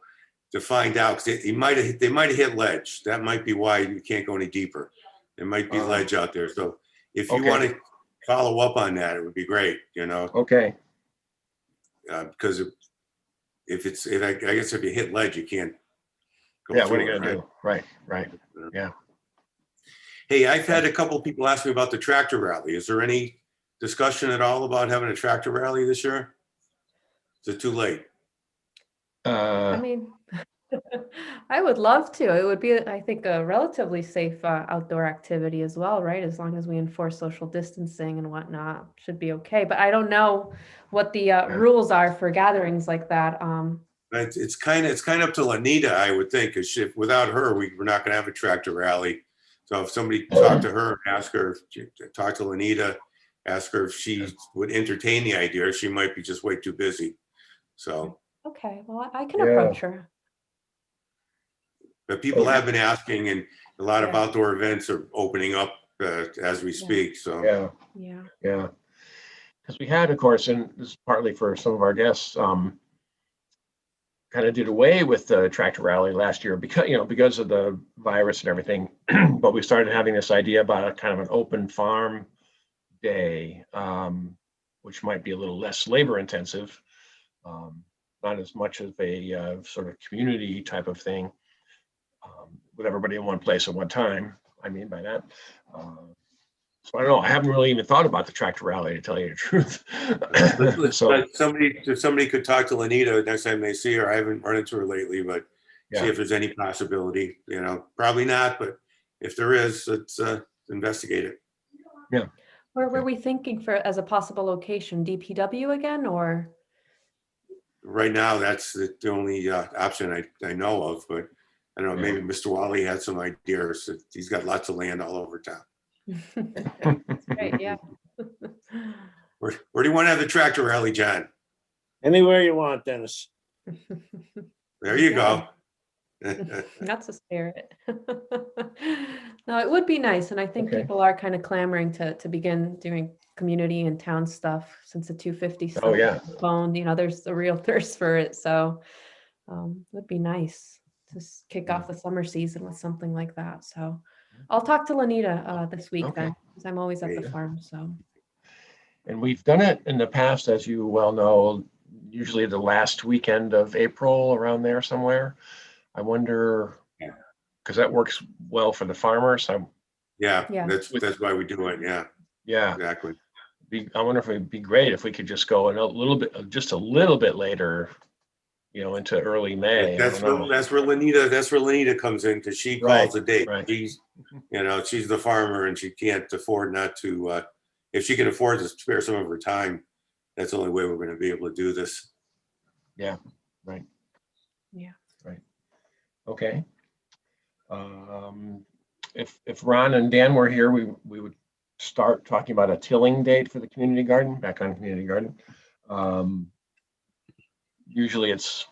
to find out, because they might have hit ledge. That might be why you can't go any deeper. There might be ledge out there. So if you want to follow up on that, it would be great, Okay. Because I guess if you hit ledge, you can't go Yeah, through what are you it, going to right? do? Right. Yeah. Hey, I've had a couple of people ask me about the tractor rally. Is there any discussion at all about having a tractor rally this year? Is it too late? I mean, I would love to. It would be, I think, a relatively safe outdoor activity as well, right? As long as we enforce social distancing and whatnot, should be okay. But I don't know what the rules are for gatherings like that. It's kind of up to Lanita, I would think, because without her, we're not going to have a tractor rally. So if somebody talked to her, ask her, talk to Lanita, ask her if she would entertain the idea. She might be just way too busy. So. Okay, well, I can approach her. But people have been asking, and a lot of Yeah. outdoor events are opening up as we speak. So. Yeah. Because we had, of course, and this is partly for some of our guests, kind of did away with the tractor rally last year because of the virus and everything. But we started having this idea about a kind of an open farm day, which might be a little less labor intensive, not as much of a sort of community type of thing, with everybody in one place at one time. I mean by that. So I don't know. I haven't really even thought about the tractor rally, to tell you the truth. So somebody could talk to Lanita next time they see her. I haven't run into her lately, but see yeah. if there's any possibility. Probably not, but if there is, let's investigate it. Yeah. Where were we thinking for as a possible location? DPW again, or? Right now, that's the only option I know of, but I don't know, maybe Mr. Wally had some ideas. He's got lots of land all over town. That's great, yeah. Where do you want to have the tractor rally, John? Anywhere you want, Dennis. There you go. That's the spirit. No, it would be nice, and I think Okay. people are kind of clamoring to begin doing community and town stuff since the 250 stuff Oh, yeah. is postponed. There's a real thirst for it, so it would be nice to kick off the summer season with something like that. So I'll talk to Lanita this week Okay. then, because I'm always at the Great. farm. So And we've done it in the past, as you well know, usually the last weekend of April, around there somewhere. I wonder, Yeah. because that works well for the farmers. Yeah, Yeah. that's why we do it. Yeah, Yeah, exactly. I wonder if it'd be great if we could just go just a little bit later, into early May. I That's don't where know. that's where Lenita comes in, because she Right, calls the date. right. She's the farmer, and she can't afford not to, if she can afford to spare some of her time, that's the only way we're going to be able to do this. Yeah, right. Yeah. Right. Okay. If Ron and Dan were here, we would start talking about a tilling date for the community garden, back on community garden. Usually it's,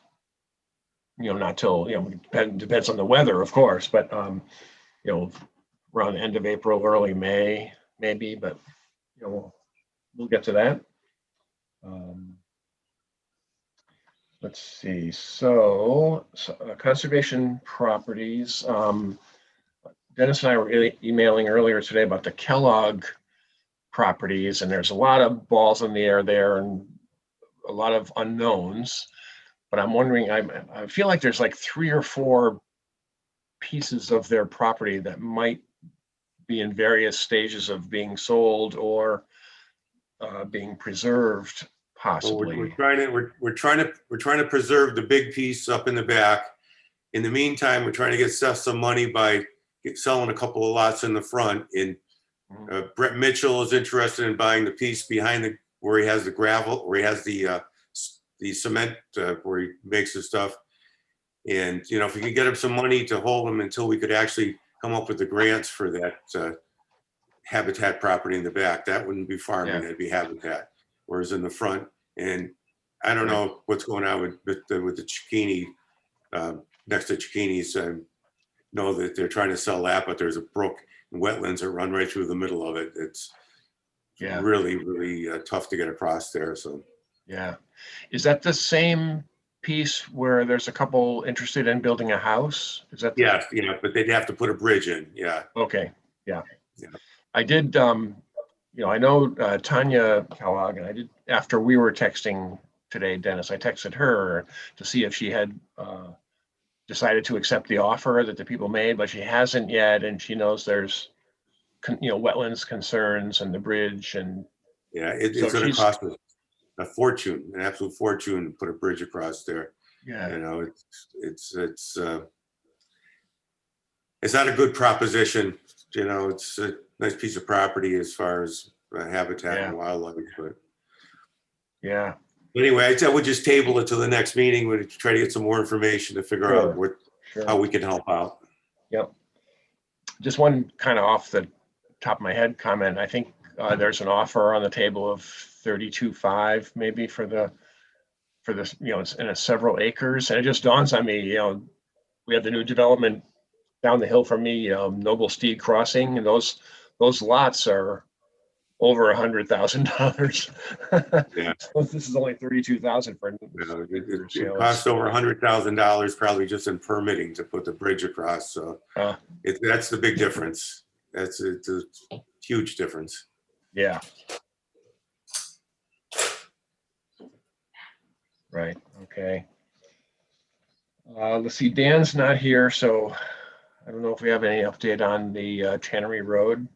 not till, depends on the weather, of course, but, around the end of April, early May, maybe, but, we'll get to that. Let's see, so conservation properties. Dennis and I were emailing earlier today about the Kellogg properties, and there's a lot of balls in the air there and a lot of unknowns. But I'm wondering, I feel like there's like 3 or 4 pieces of their property that might be in various stages of being sold or being preserved, Well, possibly. we're trying to preserve the big piece up in the back. In the meantime, we're trying to get Seth some money by selling a couple of lots in the front. And Brett Mitchell is interested in buying the piece behind where he has the gravel, where he has the cement, where he makes the stuff. And if we could get him some money to hold him until we could actually come up with the grants for that habitat property in the back, that wouldn't be farming, Yeah. that'd be habitat. Whereas in the front, and I don't know what's going on with the Cicchini, next to Cicchini's. I know that they're trying to sell that, but there's a brook and wetlands that run right through the middle of it. It's really, really tough to get across there. So Yeah. Is that the same piece where there's a couple interested in building a house? Is that? yeah, but they'd have to put a bridge in. Yeah. Okay. Yeah. Yeah. I did, I know Tanya Kellogg, and after we were texting today, Dennis, I texted her to see if she had decided to accept the offer that the people made, but she hasn't yet. And she knows there's, wetlands concerns and the bridge, and Yeah, it's So going to she's- cost us a fortune, an absolute fortune to put a bridge across there. yeah, It's not a good proposition. It's a nice piece of property as far as habitat Yeah. and wildlife. But yeah. anyway, I would just table it to the next meeting. We'd try to get some more information to figure out Sure. how we can help out. Yep. Just one kind of off the top of my head comment. I think there's an offer on the table of 32.5 maybe for this, it's in several acres. And it just dawns on me, we have the new development down the hill from me, Noble Steed Crossing, and those lots are over $100,000. Yeah. So this is only 32,000 for. It costs over $100,000 probably just in permitting to put the bridge across. So that's the big difference. It's a huge difference. Yeah. Right, okay. Let's see, Dan's not here, so I don't know if we have any update on the Tannery Road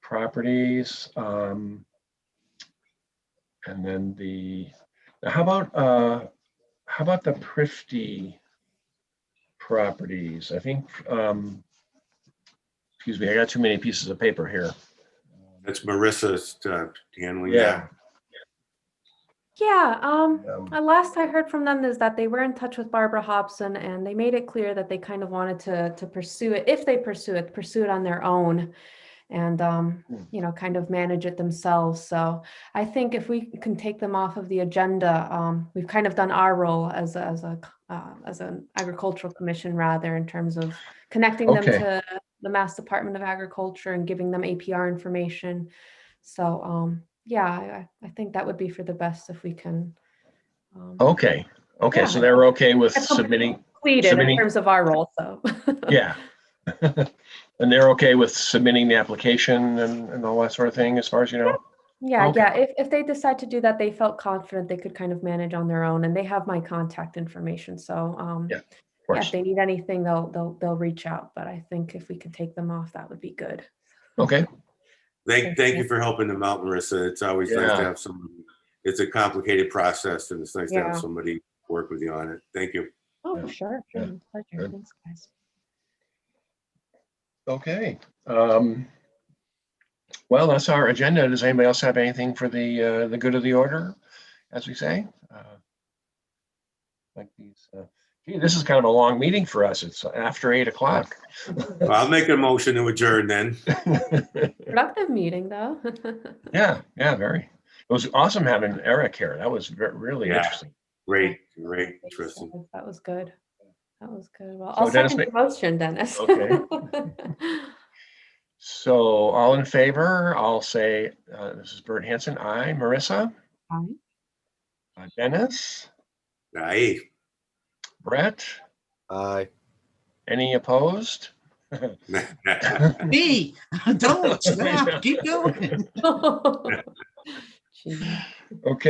properties. And then how about the Prifty properties? I think, excuse me, I got too many pieces of paper here. That's Marissa's handling Yeah. that. Yeah, last I heard from them is that they were in touch with Barbara Hobson, and they made it clear that they kind of wanted to pursue it. If they pursue it on their own. and kind of manage it themselves. So I think if we can take them off of the agenda, we've kind of done our role as an agricultural commission, rather, in terms of connecting them Okay. to the Mass Department of Agriculture and giving them APR information. So yeah, I think that would be for the best if we can. Okay. Okay. Yeah, So they're okay with that's something submitting. completed in submitting- terms of our role. So Yeah. And they're okay with submitting the application and all that sort of thing, as far as you know? yeah, Okay. yeah. If they decide to do that, they felt confident they could kind of manage on their own, and they have my contact information. So Yeah, Of if course. they need anything, they'll reach out. But I think if we could take them off, that would be good. Okay. Thank you for helping them out, Marissa. It's always nice to Yeah. have somebody. It's a complicated process, and it's nice to Yeah. have somebody work with you on it. Thank you. Oh, Yeah, for sure. yeah, My pleasure. good. Thanks, guys. Okay. Well, that's our agenda. Does anybody else have anything for the good of the order, as we say? Like these. Gee, this is kind of a long meeting for us. It's after 8 o'clock. Well, I'll make a motion to adjourn then. Productive meeting, though. Yeah, very. It was awesome having Eric here. That was really Yeah. interesting. Great, Thanks, interesting. guys. That was good. That was good. Well, So I'll Dennis second the motion, Dennis. Okay. So all in favor, I'll say, this is Bert Hanson, aye. Marissa? Aye. Dennis? Aye. Brett? Aye. Any opposed? Me, don't stop, keep going. Gee.